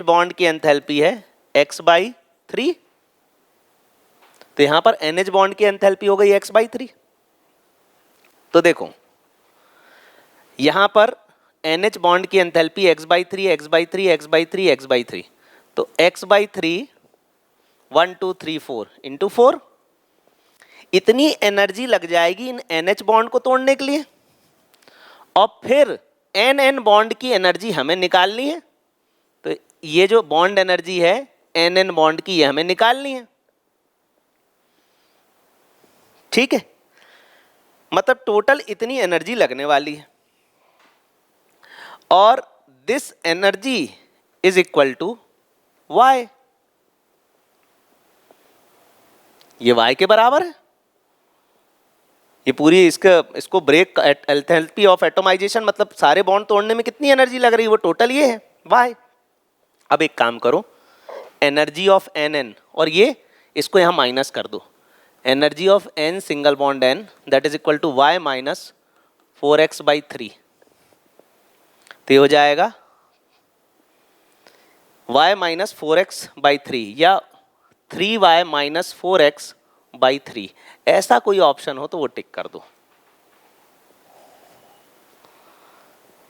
बॉन्ड की एंथैल्पी है X/3, तो यहां पर NH बॉन्ड की एंथैल्पी हो गई X/3। तो देखो यहां पर NH बॉन्ड की enthalpy X/3 X/3 X/3 X/3, तो X/3 1 2 3 4 इंटू 4, इतनी एनर्जी लग जाएगी इन NH बॉन्ड को तोड़ने के लिए, और फिर NN बॉन्ड की एनर्जी हमें निकालनी है। तो ये जो बॉन्ड एनर्जी है NN बॉन्ड की, ये हमें निकालनी है, ठीक है। मतलब टोटल इतनी एनर्जी लगने वाली है, और this energy is equal to Y, ये Y के बराबर है। ये पूरी इसको ब्रेक एंथैल्पी ऑफ एटोमाइजेशन, मतलब सारे बॉन्ड तोड़ने में कितनी एनर्जी लग रही है, वो टोटल ये है Y। अब एक काम करो, एनर्जी ऑफ NN, और ये इसको यहां माइनस कर दो, energy of N single bond N that is equal to Y minus 4x/3, तो ये हो जाएगा y माइनस 4x/3 या 3y माइनस 4x/3। ऐसा कोई ऑप्शन हो तो वो टिक कर दो,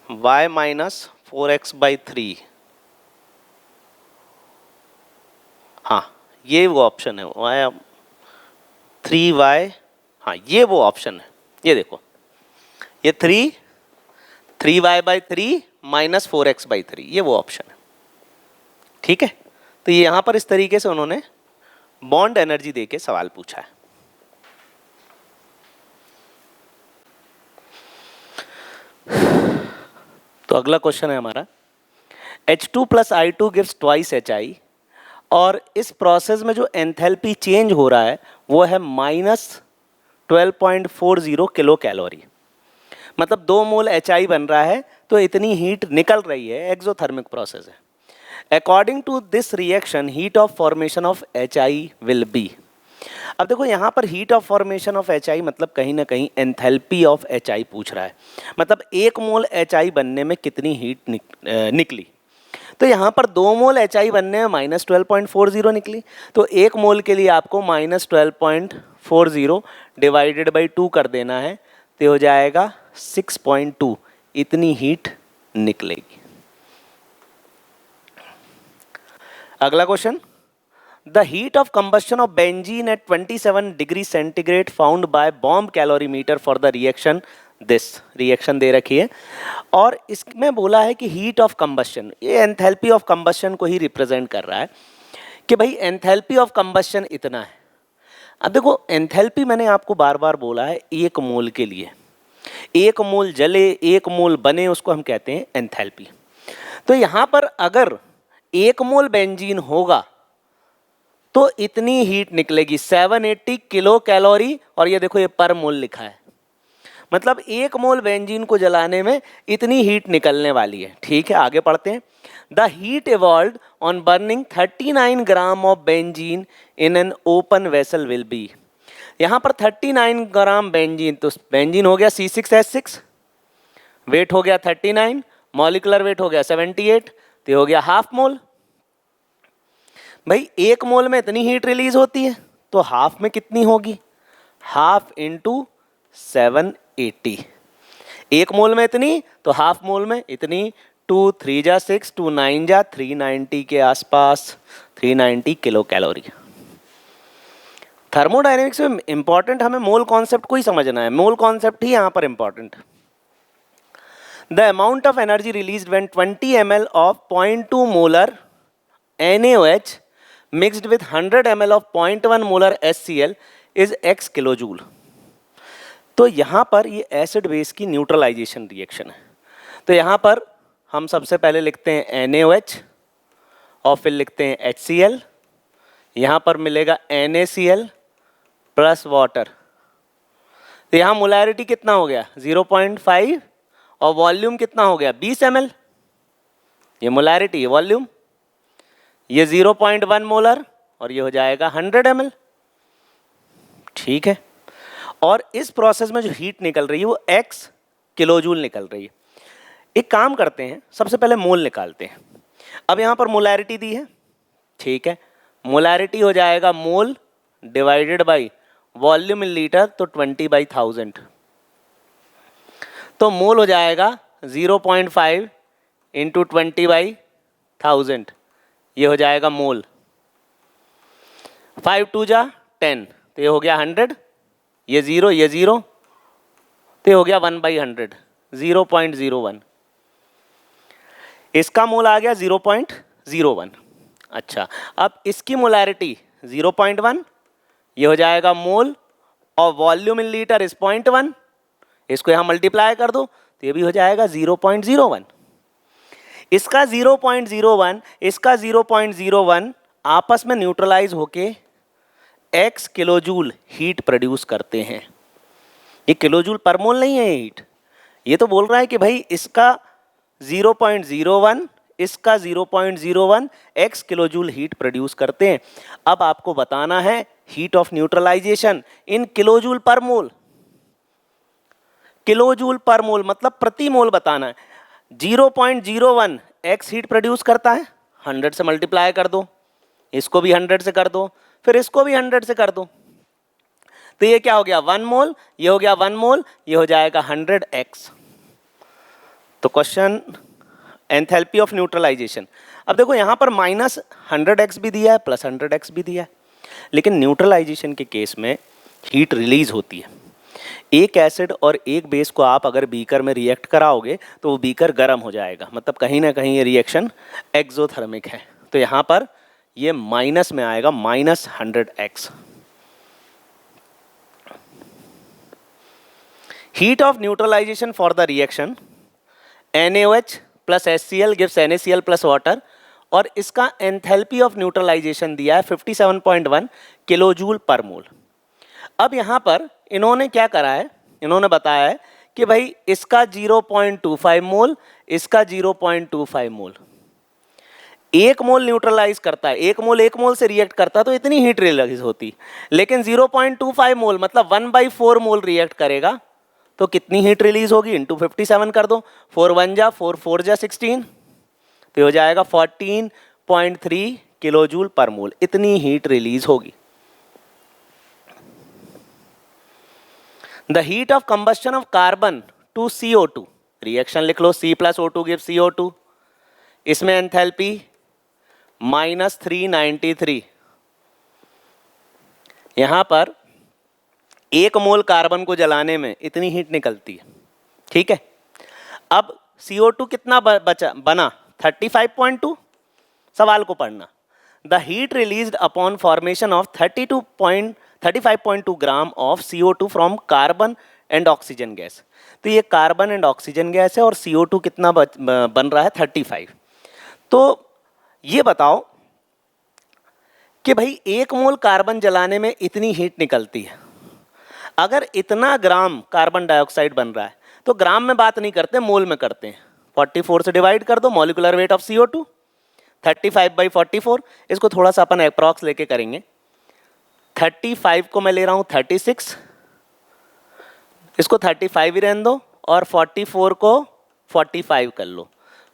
y माइनस 4x/3, हाँ ये वो ऑप्शन है, y 3y, हाँ ये वो ऑप्शन है। ये देखो ये 3y/3 माइनस 4x/3, ये वो ऑप्शन है, ठीक है। तो ये यहां पर इस तरीके से उन्होंने बॉन्ड एनर्जी देके सवाल पूछा है। तो अगला क्वेश्चन है हमारा, H2 plus I2 gives twice HI, और इस प्रोसेस में जो एंथैल्पी चेंज हो रहा है वो है माइनस 12.40 किलो कैलोरी, मतलब 2 मोल HI बन रहा है तो इतनी हीट निकल रही है, एक्सोथर्मिक प्रोसेस है। According to this reaction heat of formation of HI will be, अब देखो यहाँ पर heat of formation of H I मतलब कहीं ना कहीं एंथैल्पी ऑफ एच आई पूछ रहा है, मतलब 1 मोल एच आई बनने में कितनी हीट निकली। तो यहाँ पर 2 मोल एच आई बनने में -12.40 निकली, तो 1 मोल के लिए आपको -12.40 डिवाइडेड बाई 2 कर देना है, तो हो जाएगा 6.2, इतनी हीट निकलेगी। अगला question, the heat of combustion of benzene at 27 degree centigrade found by bomb calorimeter for the reaction this, reaction दे रखी है और इसमें बोला है कि हीट ऑफ कंबस्शन, ये एंथैल्पी ऑफ कंबस्शन को ही रिप्रेजेंट कर रहा है कि भाई एंथैल्पी ऑफ कंबस्शन इतना है। अब देखो एंथैल्पी मैंने आपको बार बार बोला है 1 मोल के लिए, 1 मोल जले 1 मोल बने उसको हम कहते हैं एंथैल्पी। तो यहाँ पर अगर 1 मोल बेंजीन होगा तो इतनी हीट निकलेगी 780 किलो कैलोरी, और ये देखो ये पर मोल लिखा है, मतलब 1 मोल बेंजीन को जलाने में इतनी हीट निकलने वाली है। ठीक है, आगे पढ़ते हैं। The heat evolved on burning 39 gram of benzene in an open vessel will be, यहाँ पर 39 ग्राम बेंजीन, तो बेंजीन हो गया C6H6, वेट हो गया 39, मॉलिकुलर वेट हो गया 78, तो हो गया हाफ मोल। भाई 1 मोल में इतनी हीट रिलीज होती है, तो हाफ में कितनी होगी, हाफ इंटू 780, 1 मोल में इतनी तो हाफ मोल में इतनी, 2 3 जा 6, 2 9 जा 390 के आसपास, 390 किलो कैलोरी। थर्मोडायनेमिक्स में इंपॉर्टेंट हमें मोल कॉन्सेप्ट को ही समझना है, मोल कॉन्सेप्ट ही यहाँ पर important. The amount of energy released when 20 ml of 0.2 molar NaOH mixed with 100 ml of 0.1 molar HCl is x kilojoule. तो यहाँ पर ये एसिड बेस की न्यूट्रलाइजेशन रिएक्शन है। तो यहाँ पर हम सबसे पहले लिखते हैं NaOH और फिर लिखते हैं HCl, यहाँ पर मिलेगा NaCl प्लस वाटर। तो यहाँ मोलैरिटी कितना हो गया 0.5 और वॉल्यूम कितना हो गया 20 ml, ये मोलैरिटी ये वॉल्यूम, ये 0.1 मोलर और ये हो जाएगा 100 ml। ठीक है, और इस प्रोसेस में जो हीट निकल रही है वो x किलोजूल निकल रही है। एक काम करते हैं, सबसे पहले मोल निकालते हैं। अब यहाँ पर मोलैरिटी दी है, ठीक है, मोलैरिटी हो जाएगा मोल divided by volume in litre, तो 20/1000, तो मोल हो जाएगा 0.5 इंटू 20/1000, ये हो जाएगा मोल। 5 2 जा 10, तो ये हो गया 100, ये 0 ये 0, तो ये हो गया 1/100, 0.01। इसका मोल आ गया 0.01। अच्छा, अब इसकी मोलैरिटी 0.1, ये हो जाएगा मोल, और वॉल्यूम इन लीटर इज 0.1, इसको यहाँ मल्टीप्लाई कर दो तो ये भी हो जाएगा 0.01। इसका 0.01 इसका 0.01 आपस में न्यूट्रलाइज होके x किलोजूल हीट प्रोड्यूस करते हैं। ये किलोजूल पर मोल नहीं है हीट, ये तो बोल रहा है कि भाई इसका 0.01 इसका 0.01 x किलोजूल हीट प्रोड्यूस करते हैं। अब आपको बताना है heat of neutralisation in kilojoule per mole, kilojoule per मोल मतलब प्रति मोल बताना है। 0.01 x हीट प्रोड्यूस करता है, 100 से मल्टीप्लाई कर दो, इसको भी 100 से कर दो, फिर इसको भी 100 से कर दो, तो ये क्या हो गया 1 मोल, ये हो गया 1 मोल, ये हो जाएगा 100x। तो क्वेश्चन एंथैल्पी ऑफ न्यूट्रलाइजेशन। अब देखो यहाँ पर -100x भी दिया है प्लस 100x भी दिया है, लेकिन न्यूट्रलाइजेशन के केस में हीट रिलीज होती है। एक एसिड और एक बेस को आप अगर बीकर में रिएक्ट कराओगे तो वो बीकर गर्म हो जाएगा, मतलब कहीं ना कहीं ये रिएक्शन एक्सोथर्मिक है। तो यहाँ पर ये माइनस में आएगा -100x। Heat of neutralisation for the reaction NaOH plus HCl gives NaCl plus water, और इसका एंथैल्पी ऑफ न्यूट्रलाइजेशन दिया है 57.1 किलोजूल पर मोल। अब यहाँ पर इन्होंने क्या करा है, इन्होंने बताया है कि भाई इसका 0.25 मोल, इसका 0.25 मोल, एक मोल न्यूट्रलाइज करता है, एक मोल से रिएक्ट करता है तो इतनी हीट रिलीज होती, लेकिन 0.25 मोल मतलब 1/4 मोल रिएक्ट करेगा तो कितनी हीट रिलीज होगी, इंटू 57 कर दो, 4 1 जा 4 4 जा 16, तो हो जाएगा 14.3 किलो जूल पर मोल, इतनी हीट रिलीज होगी। The heat of combustion of carbon to CO2, reaction लिख लो, C plus O2 give CO2, इसमें एंथैल्पी -393, यहां पर एक मोल कार्बन को जलाने में इतनी हीट निकलती है, ठीक है। अब CO2 कितना बना 35.2, सवाल को पढ़ना। The heat released upon formation of 35.2 gram of CO2 from carbon and oxygen gas, तो ये कार्बन एंड ऑक्सीजन गैस है और CO2 कितना बन रहा है 35। तो ये बताओ कि भाई एक मोल कार्बन जलाने में इतनी हीट निकलती है, अगर इतना ग्राम कार्बन डाइऑक्साइड बन रहा है तो ग्राम में बात नहीं करते, मोल में करते हैं। 44 से डिवाइड कर दो, मॉलिक्यूलर वेट ऑफ CO2 35/44, इसको थोड़ा सा अपन अप्रॉक्स लेके करेंगे। 35 को मैं ले रहा हूं 36, इसको 35 ही रहने दो, और 44 को 45 कर लो,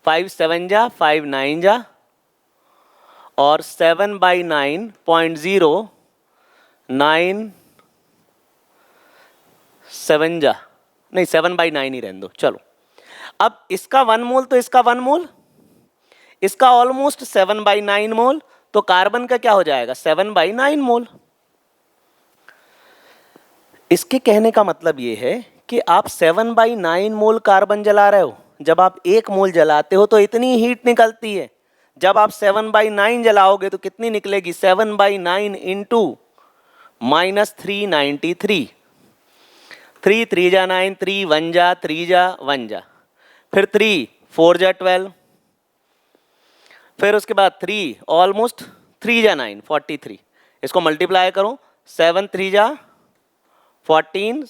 5 7 जा 5 9 जा, और 7/9.09 जा, नहीं 7/9 ही रहने दो, चलो। अब इसका 1 मोल तो इसका 1 मोल, इसका ऑलमोस्ट 7/9 मोल, तो कार्बन का क्या हो जाएगा 7/9 मोल। इसके कहने का मतलब ये है कि आप 7/9 मोल कार्बन जला रहे हो, जब आप 1 मोल जलाते हो तो इतनी हीट निकलती है, जब आप 7/9 जलाओगे तो कितनी निकलेगी 7/9 इंटू -393, 3 3 जा 9, 3 1 जा 3 जा 1 जा, फिर 3 4 जा 12, फिर उसके बाद 3 ऑलमोस्ट 3 जा 9 43, इसको मल्टीप्लाई करो, 7 3 जा 14,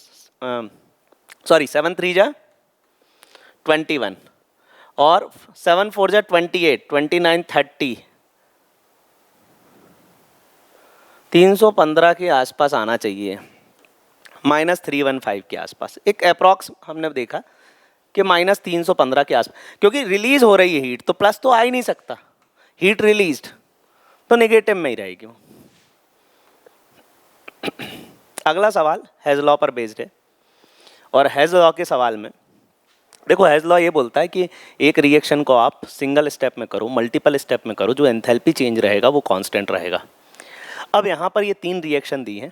सॉरी 7 3 जा 21, और 7 4 जा 28, 29 30, 315 के आसपास आना चाहिए, -315 के आसपास, एक अप्रॉक्स हमने देखा कि -315 के आसपास, क्योंकि रिलीज हो रही है हीट तो प्लस तो आ ही नहीं सकता, हीट रिलीज्ड तो नेगेटिव में ही रहेगी वो। अगला सवाल हेज लॉ पर बेस्ड है, और हेज लॉ के सवाल में देखो, हेज लॉ ये बोलता है कि एक रिएक्शन को आप सिंगल स्टेप में करो, मल्टीपल स्टेप में करो, जो एंथैल्पी चेंज रहेगा वो कांस्टेंट रहेगा। अब यहाँ पर ये 3 रिएक्शन दी हैं,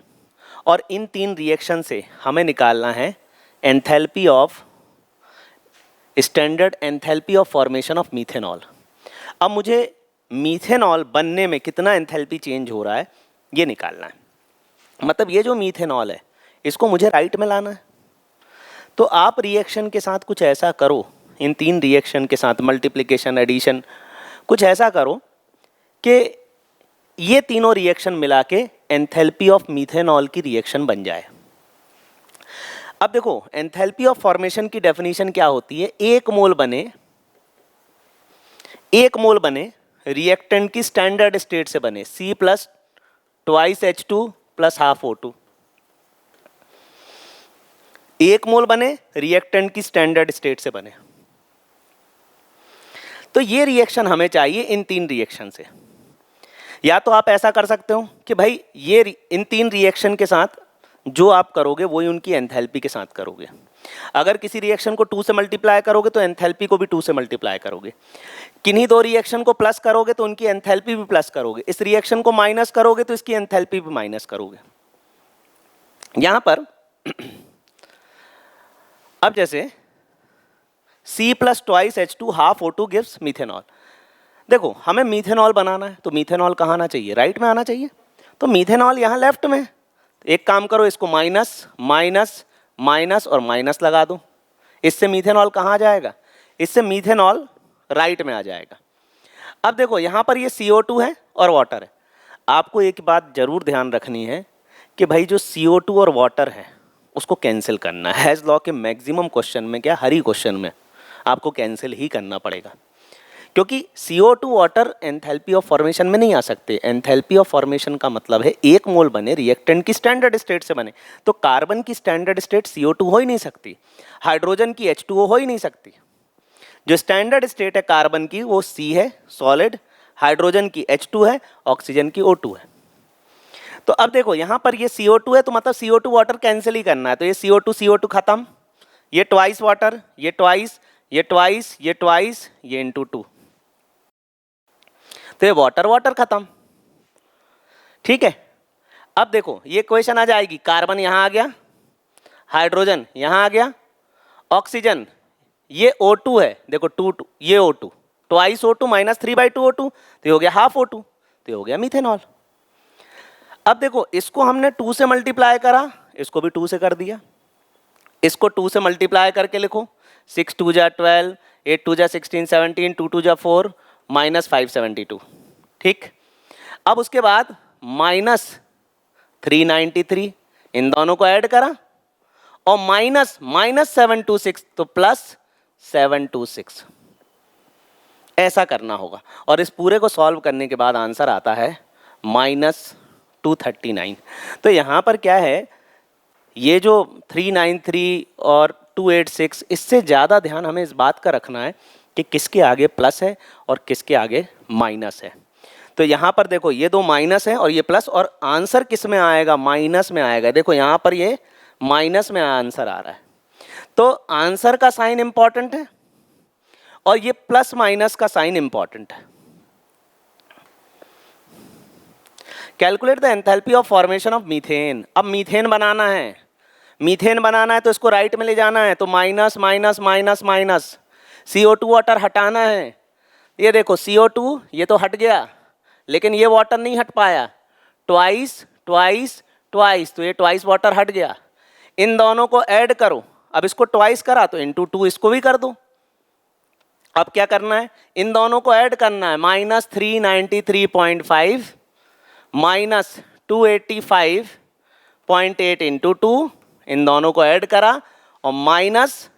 और इन 3 रिएक्शन से हमें निकालना है enthalpy of, standard enthalpy of formation of methanol. अब मुझे मीथेनॉल बनने में कितना एंथैल्पी चेंज हो रहा है ये निकालना है, मतलब ये जो मीथेनॉल है इसको मुझे राइट में लाना है। तो आप रिएक्शन के साथ कुछ ऐसा करो, इन 3 रिएक्शन के साथ मल्टीप्लिकेशन एडिशन कुछ ऐसा करो कि ये तीनों रिएक्शन मिला के एंथैल्पी ऑफ मीथेनॉल की रिएक्शन बन जाए। अब देखो, एंथैल्पी ऑफ फॉर्मेशन की डेफिनेशन क्या होती है, एक मोल बने रिएक्टेंट की स्टैंडर्ड स्टेट से बने, C plus twice H2 plus half O2, 1 मोल बने रिएक्टेंट की स्टैंडर्ड स्टेट से बने। तो ये रिएक्शन हमें चाहिए इन 3 रिएक्शन से। या तो आप ऐसा कर सकते हो कि भाई ये इन 3 रिएक्शन के साथ जो आप करोगे वही उनकी एंथैल्पी के साथ करोगे। अगर किसी रिएक्शन को 2 से मल्टीप्लाई करोगे तो एंथैल्पी को भी 2 से मल्टीप्लाई करोगे। किन्हीं 2 रिएक्शन को प्लस करोगे तो उनकी एंथैल्पी भी प्लस करोगे। इस रिएक्शन को माइनस करोगे तो इसकी एंथैल्पी भी माइनस करोगे। यहां पर अब जैसे C plus twice H2 half O2 gives methanol. देखो, हमें मीथेनॉल बनाना है तो मीथेनॉल कहाँ आना चाहिए, राइट में आना चाहिए। तो मीथेनॉल यहाँ लेफ्ट में। एक काम करो, इसको माइनस माइनस माइनस और माइनस लगा दो। इससे मीथेनॉल कहाँ आ जाएगा, इससे मीथेनॉल राइट में आ जाएगा। अब देखो, यहाँ पर ये CO2 है और वाटर है। आपको एक बात जरूर ध्यान रखनी है कि भाई जो CO2 और वाटर है उसको कैंसिल करना है। हेज लॉ के मैक्सिमम क्वेश्चन में, क्या हर ही क्वेश्चन में आपको कैंसिल ही करना पड़ेगा, क्योंकि CO2 water enthalpy of formation में नहीं आ सकते। एंथैल्पी ऑफ फॉर्मेशन का मतलब है एक मोल बने रिएक्टेंट की स्टैंडर्ड स्टेट से बने, तो कार्बन की स्टैंडर्ड स्टेट CO2 हो ही नहीं सकती, हाइड्रोजन की H2O हो ही नहीं सकती। जो स्टैंडर्ड स्टेट है कार्बन की वो C है सॉलिड, हाइड्रोजन की H2 है, ऑक्सीजन की O2 है। तो अब देखो यहाँ पर ये CO2 है तो मतलब CO2 वाटर कैंसिल ही करना है, तो ये CO2 खत्म, ये ट्वाइस वाटर, ये ट्वाइस, ये ट्वाइस, ये ट्वाइस, ये इंटू 2, तो ये वाटर वाटर खत्म। ठीक है, अब देखो ये इक्वेशन आ जाएगी, कार्बन यहाँ आ गया, हाइड्रोजन यहाँ आ गया, ऑक्सीजन ये O2 है, देखो 2 ये O2, twice O2 minus 3/2 O2, तो ये हो गया हाफ O2, तो ये हो गया मीथेनॉल। अब देखो इसको हमने 2 से मल्टीप्लाई करा, इसको भी 2 से कर दिया, इसको 2 से मल्टीप्लाई करके लिखो, 6 2 जा 12, 8 2 जा 16 17, 2 2 जा 4, माइनस 572। ठीक, अब उसके बाद माइनस 393, इन दोनों को ऐड करा, और माइनस 726, तो प्लस 726, ऐसा करना होगा। और इस पूरे को सॉल्व करने के बाद आंसर आता है -239। तो यहाँ पर क्या है, ये जो 393 और 286, इससे ज़्यादा ध्यान हमें इस बात का रखना है कि किसके आगे प्लस है और किसके आगे माइनस है। तो यहाँ पर देखो ये दो माइनस है और ये प्लस, और आंसर किस में आएगा, माइनस में आएगा। देखो यहाँ पर ये माइनस में आंसर आ रहा है, तो आंसर का साइन इंपॉर्टेंट है और ये प्लस माइनस का साइन इंपॉर्टेंट है। Calculate the enthalpy of formation of methane. अब मीथेन बनाना है, मीथेन बनाना है तो इसको राइट में ले जाना है, तो minus minus minus minus, CO2 water हटाना है। ये देखो CO2 ये तो हट गया, लेकिन ये वाटर नहीं हट पाया, ट्वाइस ट्वाइस ट्वाइस, तो ये ट्वाइस वाटर हट गया। इन दोनों को ऐड करो, अब इसको ट्वाइस करा तो इंटू 2 इसको भी कर दो। अब क्या करना है, इन दोनों को ऐड करना है, -393.5 माइनस 285.8 इंटू 2, इन दोनों को ऐड करा, और माइनस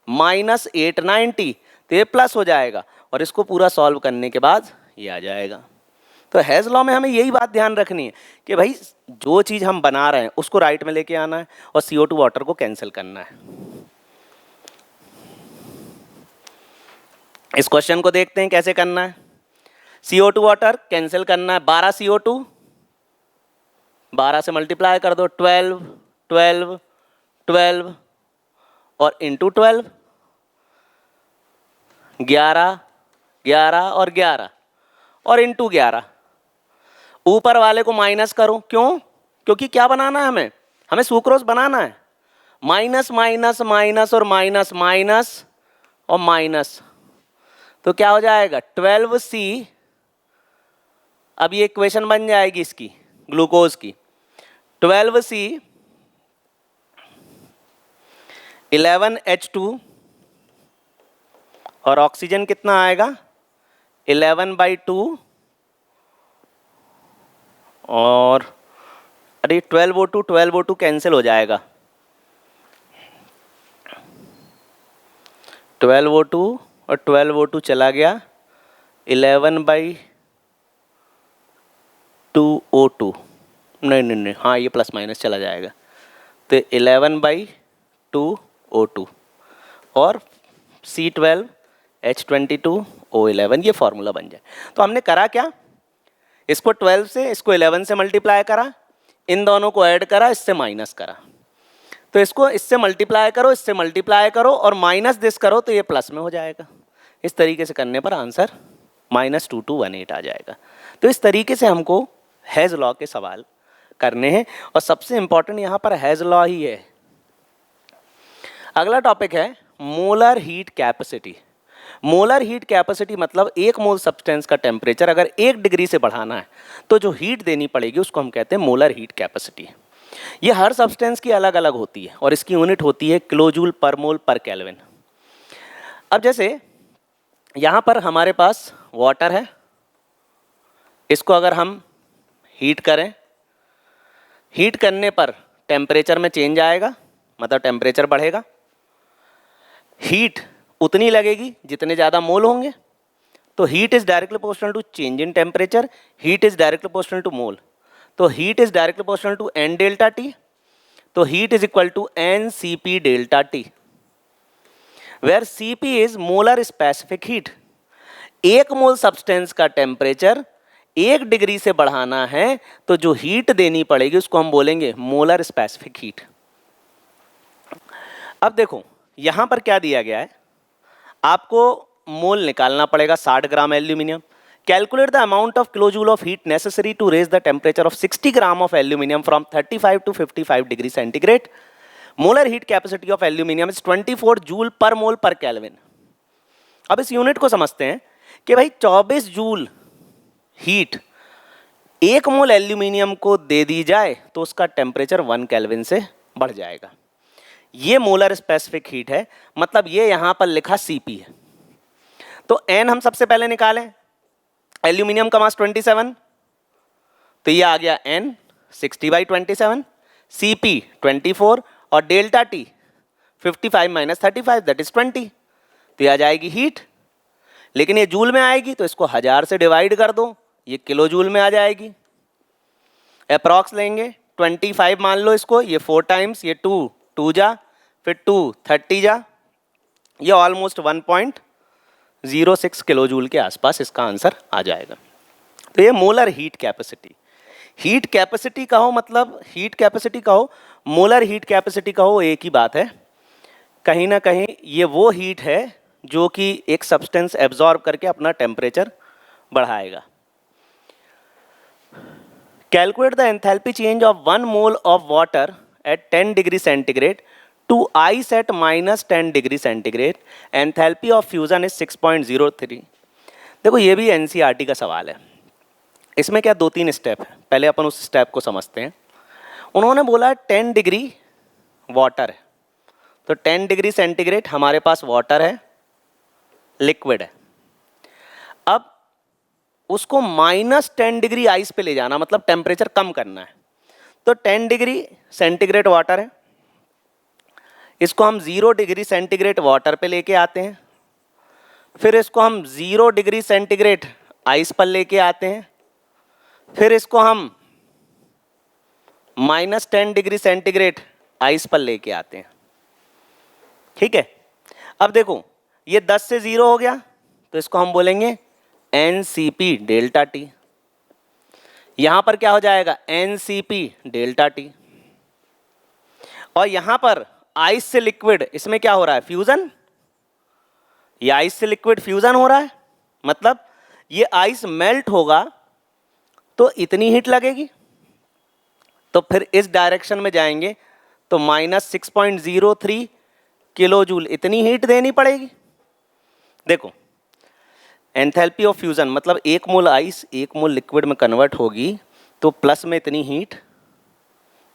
890, तो ये प्लस हो जाएगा, और इसको पूरा सॉल्व करने के बाद ये आ जाएगा। तो हेज लॉ में हमें यही बात ध्यान रखनी है कि भाई जो चीज़ हम बना रहे हैं उसको राइट में लेके आना है और CO2 वाटर को कैंसिल करना है। इस क्वेश्चन को देखते हैं कैसे करना है। CO2 वाटर कैंसिल करना है, 12 CO2, 12 से मल्टीप्लाई कर दो, 12 12 12 और इंटू 12, 11 11 और 11 और इंटू 11। ऊपर वाले को माइनस करो, क्यों, क्योंकि क्या बनाना है हमें सुक्रोज बनाना है। माइनस माइनस माइनस और माइनस माइनस और माइनस, तो क्या हो जाएगा 12C। अब ये इक्वेशन बन जाएगी इसकी ग्लूकोज की, 12C 11H2 और ऑक्सीजन कितना आएगा 11/2, और अरे 12O2 कैंसिल हो जाएगा, 12O2 और 12O2 चला गया, 11/2O2, नहीं, हाँ ये प्लस माइनस चला जाएगा, तो 11/2O2 और C12H22O11, ये फॉर्मूला बन जाए। तो हमने करा क्या, इसको 12 से, इसको 11 से मल्टीप्लाई करा, इन दोनों को ऐड करा, इससे माइनस करा, तो इसको इससे मल्टीप्लाई करो, इससे मल्टीप्लाई करो और माइनस दिस करो, तो ये प्लस में हो जाएगा। इस तरीके से करने पर आंसर -2218 आ जाएगा। तो इस तरीके से हमको हेज लॉ के सवाल करने हैं, और सबसे इंपॉर्टेंट यहाँ पर हेज लॉ ही है। अगला टॉपिक है molar heat capacity. Molar heat capacity मतलब एक मोल सब्सटेंस का टेम्परेचर अगर 1 डिग्री से बढ़ाना है तो जो हीट देनी पड़ेगी उसको हम कहते हैं मोलर हीट कैपेसिटी। ये हर सब्सटेंस की अलग अलग होती है और इसकी यूनिट होती है किलोजूल पर मोल पर केल्विन। अब जैसे यहाँ पर हमारे पास वाटर है, इसको अगर हम हीट करें, हीट करने पर टेम्परेचर में चेंज आएगा, मतलब टेम्परेचर बढ़ेगा, हीट उतनी लगेगी जितने ज़्यादा मोल होंगे, तो heat is directly proportional to change in temperature, heat is directly proportional to mole, तो heat is directly proportional to n delta T, तो heat is equal to n C P delta T, where C P is molar specific heat. एक mole substance का temperature 1 degree से बढ़ाना है तो जो heat देनी पड़ेगी उसको हम बोलेंगे मोलर स्पेसिफिक हीट। अब देखो यहां पर क्या दिया गया है, आपको मोल निकालना पड़ेगा 60 gram aluminium. Calculate the amount of kilojoule of heat necessary to raise the temperature of 60 gram of aluminium from 35 to 55 degree centigrade. Molar heat capacity of aluminium is 24 joule per mole पर kelvin. अब इस unit को समझते हैं कि भाई 24 joule heat 1 मोल aluminium को दे दी जाए तो उसका टेम्परेचर 1 केल्विन से बढ़ जाएगा। ये मोलर स्पेसिफिक हीट है, मतलब ये यहां पर लिखा सीपी है। तो एन हम सबसे पहले निकालें, एल्यूमिनियम का मास 27, तो ये आ गया एन 60/27, सीपी 24 और delta T 55 minus 35 that is 20, तो ये आ जाएगी हीट। लेकिन ये जूल में आएगी तो इसको 1000 से डिवाइड कर दो, ये किलो जूल में आ जाएगी। अप्रॉक्स लेंगे 25 मान लो इसको, ये 4 टाइम्स, ये 2 जा, फिर 2 30 जा, ये ऑलमोस्ट 1.06 किलो जूल के आसपास इसका आंसर आ जाएगा। तो ये molar heat capacity, heat capacity कहो मतलब हीट कैपेसिटी कहो, मोलर हीट कैपेसिटी कहो, एक ही बात है। कहीं ना कहीं ये वो हीट है जो कि एक सब्सटेंस एब्जॉर्ब करके अपना टेम्परेचर बढ़ाएगा। Calculate the enthalpy change of 1 mole of water at 10 degree centigrade to ice at -10 degree centigrade, enthalpy of fusion is 6.03। देखो ये भी एनसीईआरटी का सवाल है, इसमें क्या 2-3 स्टेप है, पहले अपन उस स्टेप को समझते हैं। उन्होंने बोला 10 डिग्री वाटर है, तो 10 डिग्री सेंटीग्रेड हमारे पास वाटर है, लिक्विड है। अब उसको -10 डिग्री आइस पे ले जाना, मतलब टेम्परेचर कम करना है। तो 10 डिग्री सेंटीग्रेड वाटर है, इसको हम 0 डिग्री सेंटीग्रेड वाटर पे लेके आते हैं, फिर इसको हम 0 डिग्री सेंटीग्रेड आइस पर लेके आते हैं, फिर इसको हम -10 डिग्री सेंटीग्रेड आइस पर लेके आते हैं। ठीक है, अब देखो ये 10 से 0 हो गया, तो इसको हम बोलेंगे एनसीपी डेल्टा टी। यहां पर क्या हो जाएगा, एनसीपी डेल्टा टी। और यहां पर आइस से लिक्विड, इसमें क्या हो रहा है, फ्यूजन। ये आइस से लिक्विड फ्यूजन हो रहा है, मतलब ये आइस मेल्ट होगा तो इतनी हीट लगेगी। तो फिर इस डायरेक्शन में जाएंगे तो -6.03 किलो जूल इतनी हीट देनी पड़ेगी। देखो एंथैल्पी ऑफ फ्यूजन मतलब 1 मोल आइस 1 मोल लिक्विड में कन्वर्ट होगी तो प्लस में इतनी हीट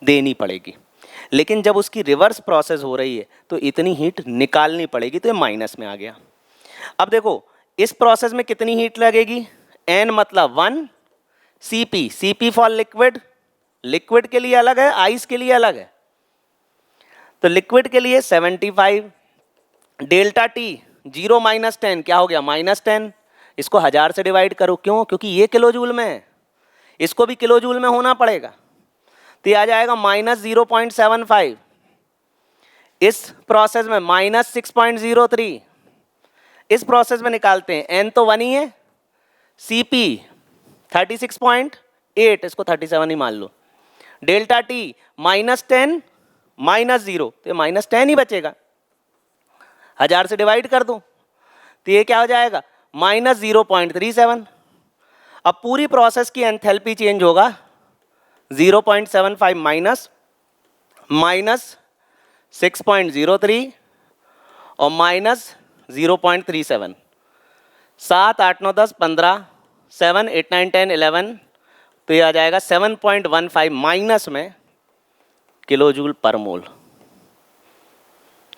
देनी पड़ेगी। लेकिन जब उसकी रिवर्स प्रोसेस हो रही है तो इतनी हीट निकालनी पड़ेगी, तो ये माइनस में आ गया। अब देखो इस प्रोसेस में कितनी हीट लगेगी, एन मतलब 1, CP, CP for liquid, liquid के लिए अलग है, आइस के लिए अलग है। तो लिक्विड के लिए 75, डेल्टा टी 0 - 10 क्या हो गया, -10। इसको 1000 से डिवाइड करो, क्यों, क्योंकि ये किलो जूल में है, इसको भी किलो जूल में होना पड़ेगा, तो ये आ जाएगा -0.75। इस प्रोसेस में -6.03, इस प्रोसेस में निकालते हैं, एन तो 1 ही है, सीपी 36.8, इसको 37 ही मान लो, डेल्टा टी -10 -0, तो ये -10 ही बचेगा, 1000 से डिवाइड कर दो, तो ये क्या हो जाएगा, -0.37। अब पूरी प्रोसेस की एंथैल्पी चेंज होगा 0.75 -6.03 और -0.37, 7 8 9 10 15 7 8 9 10 11, तो ये आ जाएगा 7.15 माइनस में किलो जूल पर मोल।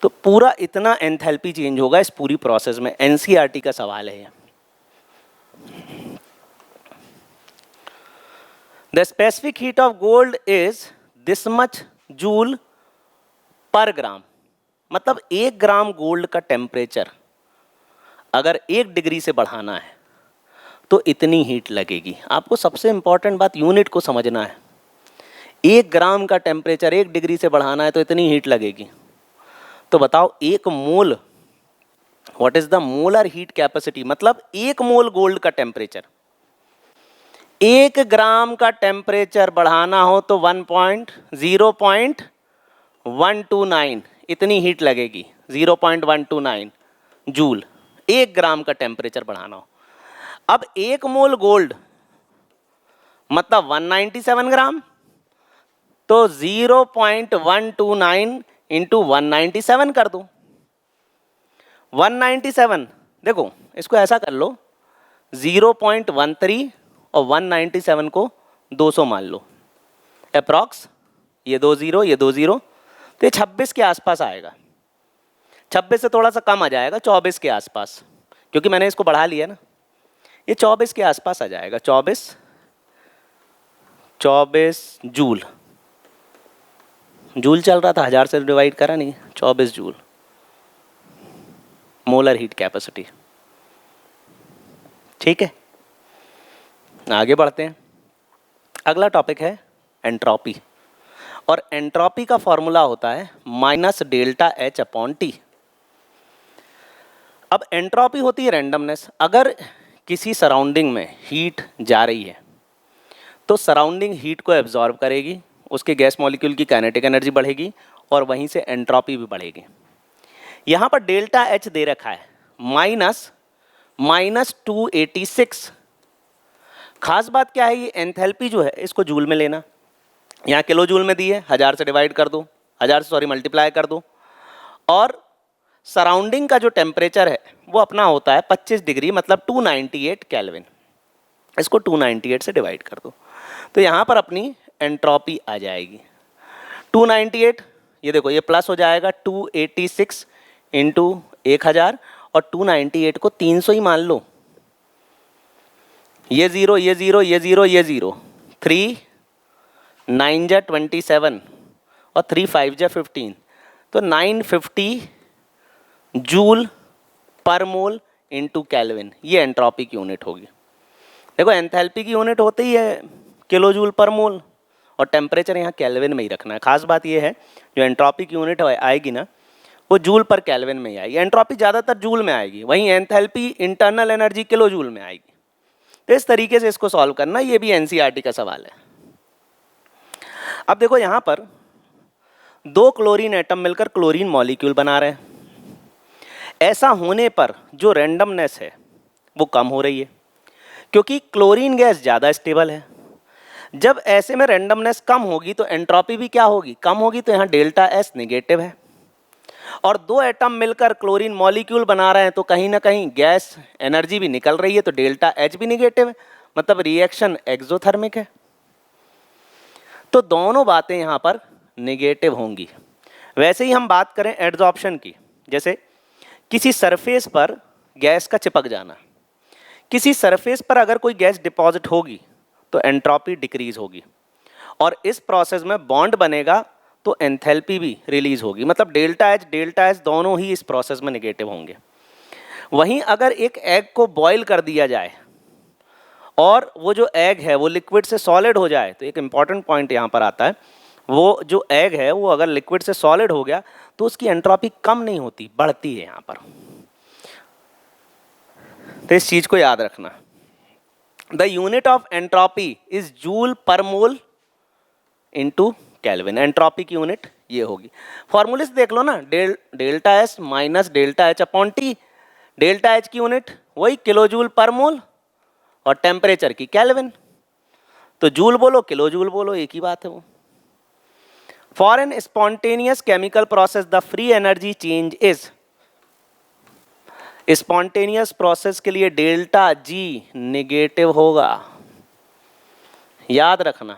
तो पूरा इतना एंथैल्पी चेंज होगा इस पूरी प्रोसेस में, एनसीईआरटी का सवाल है ये। The specific heat of gold is this much joule per gram, मतलब 1 ग्राम गोल्ड का टेम्परेचर अगर 1 डिग्री से बढ़ाना है तो इतनी हीट लगेगी। आपको सबसे इंपॉर्टेंट बात यूनिट को समझना है। 1 ग्राम का टेम्परेचर 1 डिग्री से बढ़ाना है तो इतनी हीट लगेगी। तो बताओ 1 mole, what is the molar heat capacity, मतलब 1 मोल गोल्ड का टेम्परेचर, 1 ग्राम का टेम्परेचर बढ़ाना हो तो 0.129 इतनी हीट लगेगी, 0.129 जूल, 1 ग्राम का टेम्परेचर बढ़ाना हो। अब 1 मोल गोल्ड मतलब 197 ग्राम, तो 0.129 इंटू 197 कर दो। 197, देखो इसको ऐसा कर लो, 0.13 और 197 को 200 मान लो, अप्रॉक्स, ये 2 0 ये 2 0, तो ये 26 के आसपास आएगा। 26 से थोड़ा सा कम आ जाएगा, 24 के आसपास, क्योंकि मैंने इसको बढ़ा लिया ना, ये 24 के आसपास आ जाएगा। 24 जूल, जूल चल रहा था, 1000 से डिवाइड करा नहीं, 24 जूल मोलर हीट कैपेसिटी। ठीक है, आगे बढ़ते हैं। अगला टॉपिक है एंट्रोपी, और एंट्रोपी का फॉर्मूला होता है -ΔH/T। अब एंट्रोपी होती है रैंडमनेस। अगर किसी सराउंडिंग में हीट जा रही है तो सराउंडिंग हीट को एब्जॉर्ब करेगी, उसके गैस मॉलिक्यूल की काइनेटिक एनर्जी बढ़ेगी और वहीं से एंट्रोपी भी बढ़ेगी। यहाँ पर ΔH दे रखा है -286। खास बात क्या है, ये एंथैल्पी जो है इसको जूल में लेना, यहाँ किलो जूल में दी है, 1000 से डिवाइड कर दो, 1000 से सॉरी मल्टीप्लाई कर दो, और सराउंडिंग का जो टेम्परेचर है वो अपना होता है 25 डिग्री, मतलब 298 केल्विन। इसको 298 से डिवाइड कर दो, तो यहाँ पर अपनी एंट्रोपी आ जाएगी 298। ये देखो ये प्लस हो जाएगा 286 इंटू 1000, और 298 को 300 ही मान लो। ये 0 ये 0 ये 0 ये 0, 3 9 जा 27 और 3 5 जा 15, तो 950 joule per mole into kelvin, ये एंट्रोपी की यूनिट होगी। देखो एंथैल्पी की यूनिट होती ही है किलो जूल पर मोल, और टेम्परेचर यहाँ केल्विन में ही रखना है। खास बात ये है जो एंट्रोपी की यूनिट आएगी ना, वो जूल पर केल्विन में ही आएगी। एंट्रोपी ज़्यादातर जूल में आएगी, वहीं enthalpy internal energy kilo joule में आएगी। तो इस तरीके से इसको सॉल्व करना, ये भी एनसीईआरटी का सवाल है। अब देखो यहाँ पर 2 क्लोरीन एटम मिलकर क्लोरीन मॉलिक्यूल बना रहे हैं। ऐसा होने पर जो रैंडमनेस है वो कम हो रही है, क्योंकि क्लोरीन गैस ज़्यादा स्टेबल है। जब ऐसे में रैंडमनेस कम होगी तो एंट्रोपी भी क्या होगी, कम होगी। तो यहाँ ΔS नेगेटिव है, और 2 एटम मिलकर क्लोरीन मॉलिक्यूल बना रहे हैं, तो कहीं ना कहीं गैस एनर्जी भी निकल रही है, तो ΔH भी नेगेटिव है, मतलब रिएक्शन एक्सोथर्मिक है। तो दोनों बातें यहाँ पर नेगेटिव होंगी। वैसे ही हम बात करें एडजॉर्प्शन की, जैसे किसी सरफेस पर गैस का चिपक जाना, किसी सरफेस पर अगर कोई गैस डिपॉजिट होगी तो एंट्रोपी डिक्रीज होगी, और इस प्रोसेस में बॉन्ड बनेगा तो एंथैल्पी भी रिलीज होगी, मतलब ΔH दोनों ही इस प्रोसेस में नेगेटिव होंगे। वहीं अगर एक एग को बॉईल कर दिया जाए और वो जो एग है वो लिक्विड से सॉलिड हो जाए, तो एक इंपॉर्टेंट पॉइंट यहाँ पर आता है, वो जो एग है वो अगर लिक्विड से सॉलिड हो गया तो उसकी एंट्रोपी कम नहीं होती, बढ़ती है यहाँ पर। तो इस चीज को याद रखना। The unit of entropy is joule per mole into kelvin. Entropy की यूनिट ये होगी। फॉर्मूले से देख लो ना, ΔS माइनस ΔH/T। ΔH की यूनिट वही किलो जूल पर मोल, और टेम्परेचर की केल्विन। तो जूल बोलो किलो जूल बोलो, एक ही बात है वो। For an spontaneous chemical process the free energy change is. Spontaneous process के लिए ΔG नेगेटिव होगा, याद रखना।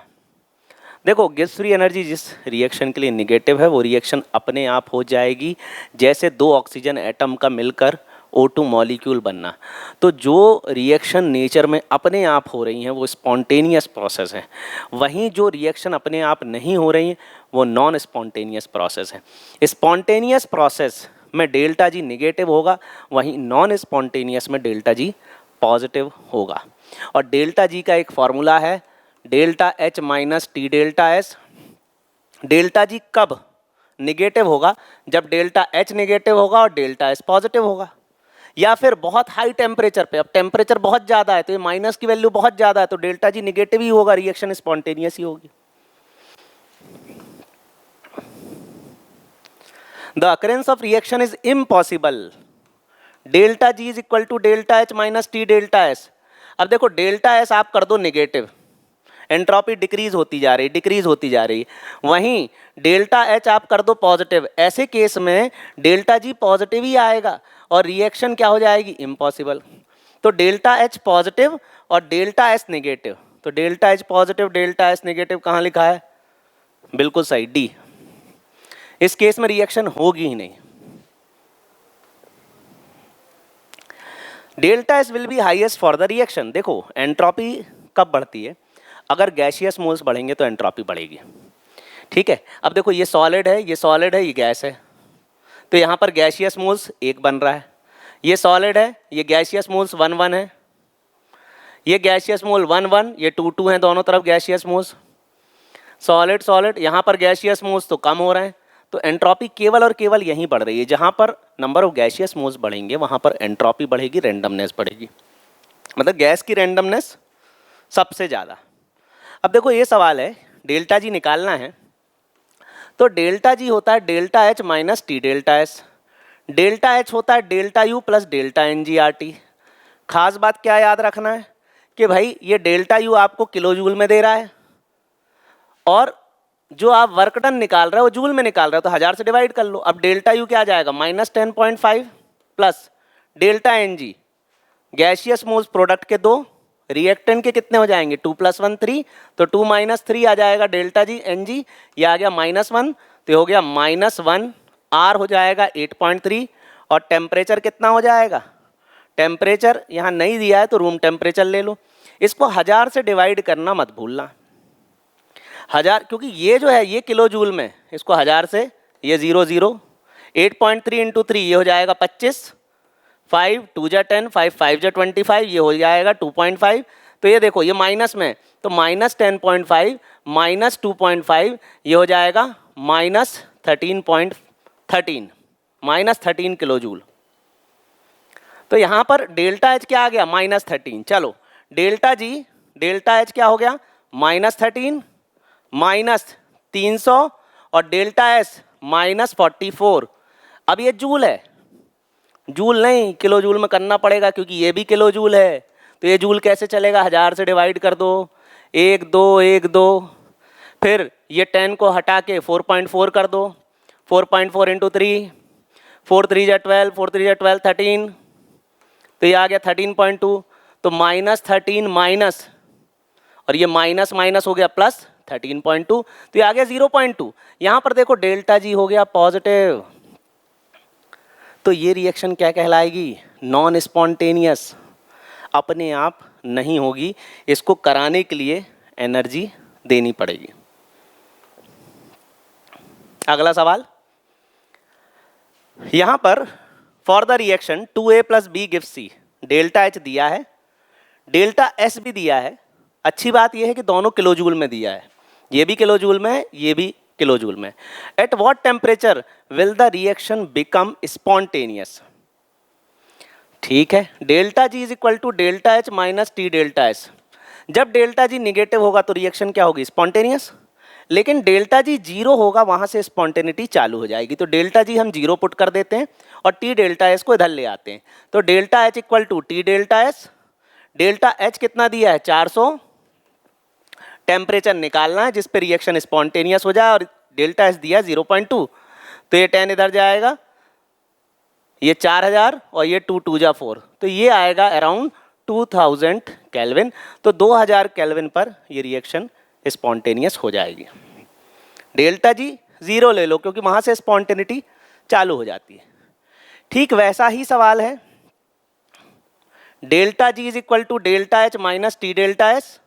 देखो गैस फ्री एनर्जी जिस रिएक्शन के लिए नेगेटिव है वो रिएक्शन अपने आप हो जाएगी, जैसे 2 ऑक्सीजन एटम का मिलकर O2 मॉलिक्यूल बनना। तो जो रिएक्शन नेचर में अपने आप हो रही हैं वो स्पॉन्टेनियस प्रोसेस है, वहीं जो रिएक्शन अपने आप नहीं हो रही हैं वो नॉन स्पॉन्टेनियस प्रोसेस है। स्पॉन्टेनियस प्रोसेस में ΔG नेगेटिव होगा, वहीं नॉन स्पॉन्टेनियस में ΔG पॉजिटिव होगा। और डेल्टा जी का एक फॉर्मूला है delta H minus T delta S. Delta G कब निगेटिव होगा? जब डेल्टा एच निगेटिव होगा और डेल्टा एस पॉजिटिव होगा, या फिर बहुत हाई टेम्परेचर पे। अब टेम्परेचर बहुत ज़्यादा है तो ये माइनस की वैल्यू बहुत ज़्यादा है तो डेल्टा जी निगेटिव ही होगा, रिएक्शन स्पॉन्टेनियस ही होगी। The occurrence of reaction is impossible. Delta G is equal to delta H minus T delta S. अब देखो डेल्टा एस आप कर दो निगेटिव, एंट्रोपी डिक्रीज होती जा रही, डिक्रीज होती जा रही। वहीं डेल्टा एच आप कर दो पॉजिटिव, ऐसे केस में डेल्टा जी पॉजिटिव ही आएगा और रिएक्शन क्या हो जाएगी? इम्पॉसिबल। तो डेल्टा एच पॉजिटिव और डेल्टा एस नेगेटिव, तो delta H positive delta S negative कहाँ लिखा है? बिल्कुल सही, डी। इस केस में रिएक्शन होगी ही नहीं। Delta S will be highest for the reaction. देखो एंट्रोपी कब बढ़ती है? अगर गैसियस मोल्स बढ़ेंगे तो एंट्रोपी बढ़ेगी, ठीक है। अब देखो ये सॉलिड है, ये सॉलिड है, ये गैस है, तो यहाँ पर गैसियस मोल्स 1 बन रहा है। ये सॉलिड है, ये गैसियस मोल्स 1 1 है, ये गैसियस मोल 1 1, ये 2 2 हैं दोनों तरफ गैसियस मोल्स। सॉलिड सॉलिड, यहाँ पर गैसियस मोल्स तो कम हो रहे हैं, तो एंट्रोपी केवल और केवल यहीं बढ़ रही है। जहाँ पर नंबर ऑफ गैसियस मोल्स बढ़ेंगे वहाँ पर एंट्रोपी बढ़ेगी, रैंडमनेस बढ़ेगी, मतलब गैस की रैंडमनेस सबसे ज़्यादा। अब देखो ये सवाल है, डेल्टा जी निकालना है, तो डेल्टा जी होता है delta H minus T delta S. Delta H होता है delta U plus delta N G R T. खास बात क्या याद रखना है कि भाई ये डेल्टा यू आपको किलो जूल में दे रहा है और जो आप वर्क डन निकाल रहे हो वो जूल में निकाल रहे हो, तो 1000 से डिवाइड कर लो। अब डेल्टा यू क्या आ जाएगा? Minus 10.5 plus delta N G, gaseous moles product के 2, रिएक्टेंट के कितने हो जाएंगे? 2 + 1 3, तो 2 - 3 आ जाएगा डेल्टा जी एन जी, ये आ गया -1, तो हो गया -1, आर हो जाएगा 8.3 और टेम्परेचर कितना हो जाएगा? टेम्परेचर यहाँ नहीं दिया है तो रूम टेम्परेचर ले लो। इसको 1000 से डिवाइड करना मत भूलना, 1000, क्योंकि ये जो है ये किलो जूल में, इसको 1000 से, ये 0 0, 8.3 × 3 ये हो जाएगा 25, 5 2 जा 10, 5 5 जा 25, ये हो जाएगा 2.5। तो ये देखो ये माइनस में, तो -10.5 -2.5 ये हो जाएगा -13.13, -13 किलो जूल। तो यहाँ पर डेल्टा एच क्या आ गया? -13। चलो डेल्टा जी, डेल्टा एच क्या हो गया? -13 -300 और डेल्टा एस -44। अब ये जूल है, जूल नहीं किलो जूल में करना पड़ेगा क्योंकि ये भी किलो जूल है, तो ये जूल कैसे चलेगा? 1000 से डिवाइड कर दो, 1 2 1 2, फिर ये 10 को हटा के 4.4 कर दो, 4.4 × 3, 4 3 जा 12, 4 3 जा 12 13, तो ये आ गया 13.2, तो -13 माइनस, और ये माइनस माइनस हो गया प्लस 13.2, तो ये आ गया 0.2। यहाँ पर देखो डेल्टा जी हो गया पॉजिटिव, तो ये रिएक्शन क्या कहलाएगी? नॉन स्पॉन्टेनियस, अपने आप नहीं होगी, इसको कराने के लिए एनर्जी देनी पड़ेगी। अगला सवाल, यहाँ पर for the reaction 2A + B gives C, delta H दिया है, डेल्टा एस भी दिया है। अच्छी बात यह है कि दोनों किलो जूल में दिया है, ये भी किलो जूल में है, ये भी किलो जूल में। At what temperature will the reaction become spontaneous? ठीक है, delta G is equal to delta H minus T delta S. जब डेल्टा जी निगेटिव होगा तो रिएक्शन क्या होगी? स्पॉन्टेनियस। लेकिन डेल्टा जी 0 होगा, वहां से स्पॉन्टेनिटी चालू हो जाएगी, तो डेल्टा जी हम 0 पुट कर देते हैं और टी डेल्टा एस को इधर ले आते हैं, तो delta H equal to T delta S. Delta H कितना दिया है? 400। टेम्परेचर निकालना है जिस पे रिएक्शन स्पॉन्टेनियस हो जाए, और डेल्टा एस दिया 0.2, तो ये 10 इधर जाएगा, ये 4000 और ये 2 2 जा 4, तो ये आएगा अराउंड 2000 केल्विन। तो 2000 केल्विन पर ये रिएक्शन स्पॉन्टेनियस हो जाएगी। डेल्टा जी 0 ले लो क्योंकि वहाँ से स्पॉन्टेनिटी चालू हो जाती है। ठीक वैसा ही सवाल है, delta G is equal to delta H minus T delta S.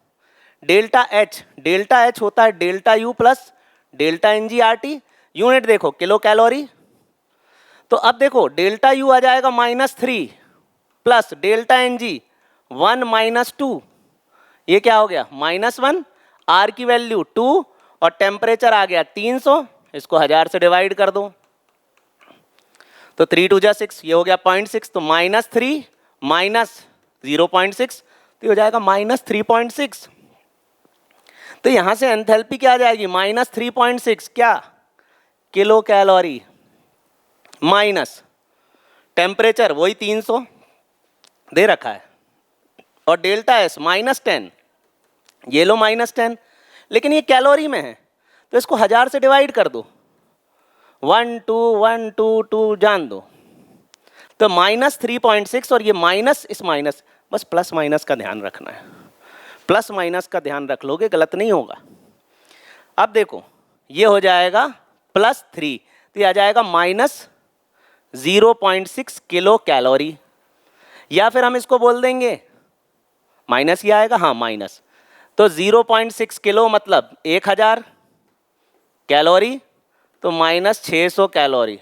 Delta H होता है delta U plus delta N G R T. Unit देखो किलो कैलोरी, तो अब देखो डेल्टा यू आ जाएगा -3 plus delta N G 1 minus 2, ये क्या हो गया -1, R की वैल्यू 2 और टेम्परेचर आ गया 300, इसको 1000 से डिवाइड कर दो तो 3 2 जा 6, ये हो गया 0.6, तो -3 माइनस 0.6 तो ये हो जाएगा -3.6। तो यहां से एंथैल्पी क्या आ जाएगी -3.6 क्या किलो कैलोरी, माइनस टेम्परेचर वही 300 दे रखा है और डेल्टा एस -10, ये लो -10, लेकिन ये कैलोरी में है तो इसको 1000 से डिवाइड कर दो, 1 2 1 2 2 जान दो, तो -3.6 और ये माइनस इस माइनस, बस प्लस माइनस का ध्यान रखना है, प्लस माइनस का ध्यान रख लोगे गलत नहीं होगा। अब देखो ये हो जाएगा +3 तो ये आ जाएगा -0.6 किलो कैलोरी, या फिर हम इसको बोल देंगे माइनस ही आएगा, हाँ माइनस, तो 0.6 किलो मतलब 1000 कैलोरी, तो -600 कैलोरी,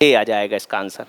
ए आ जाएगा इसका आंसर।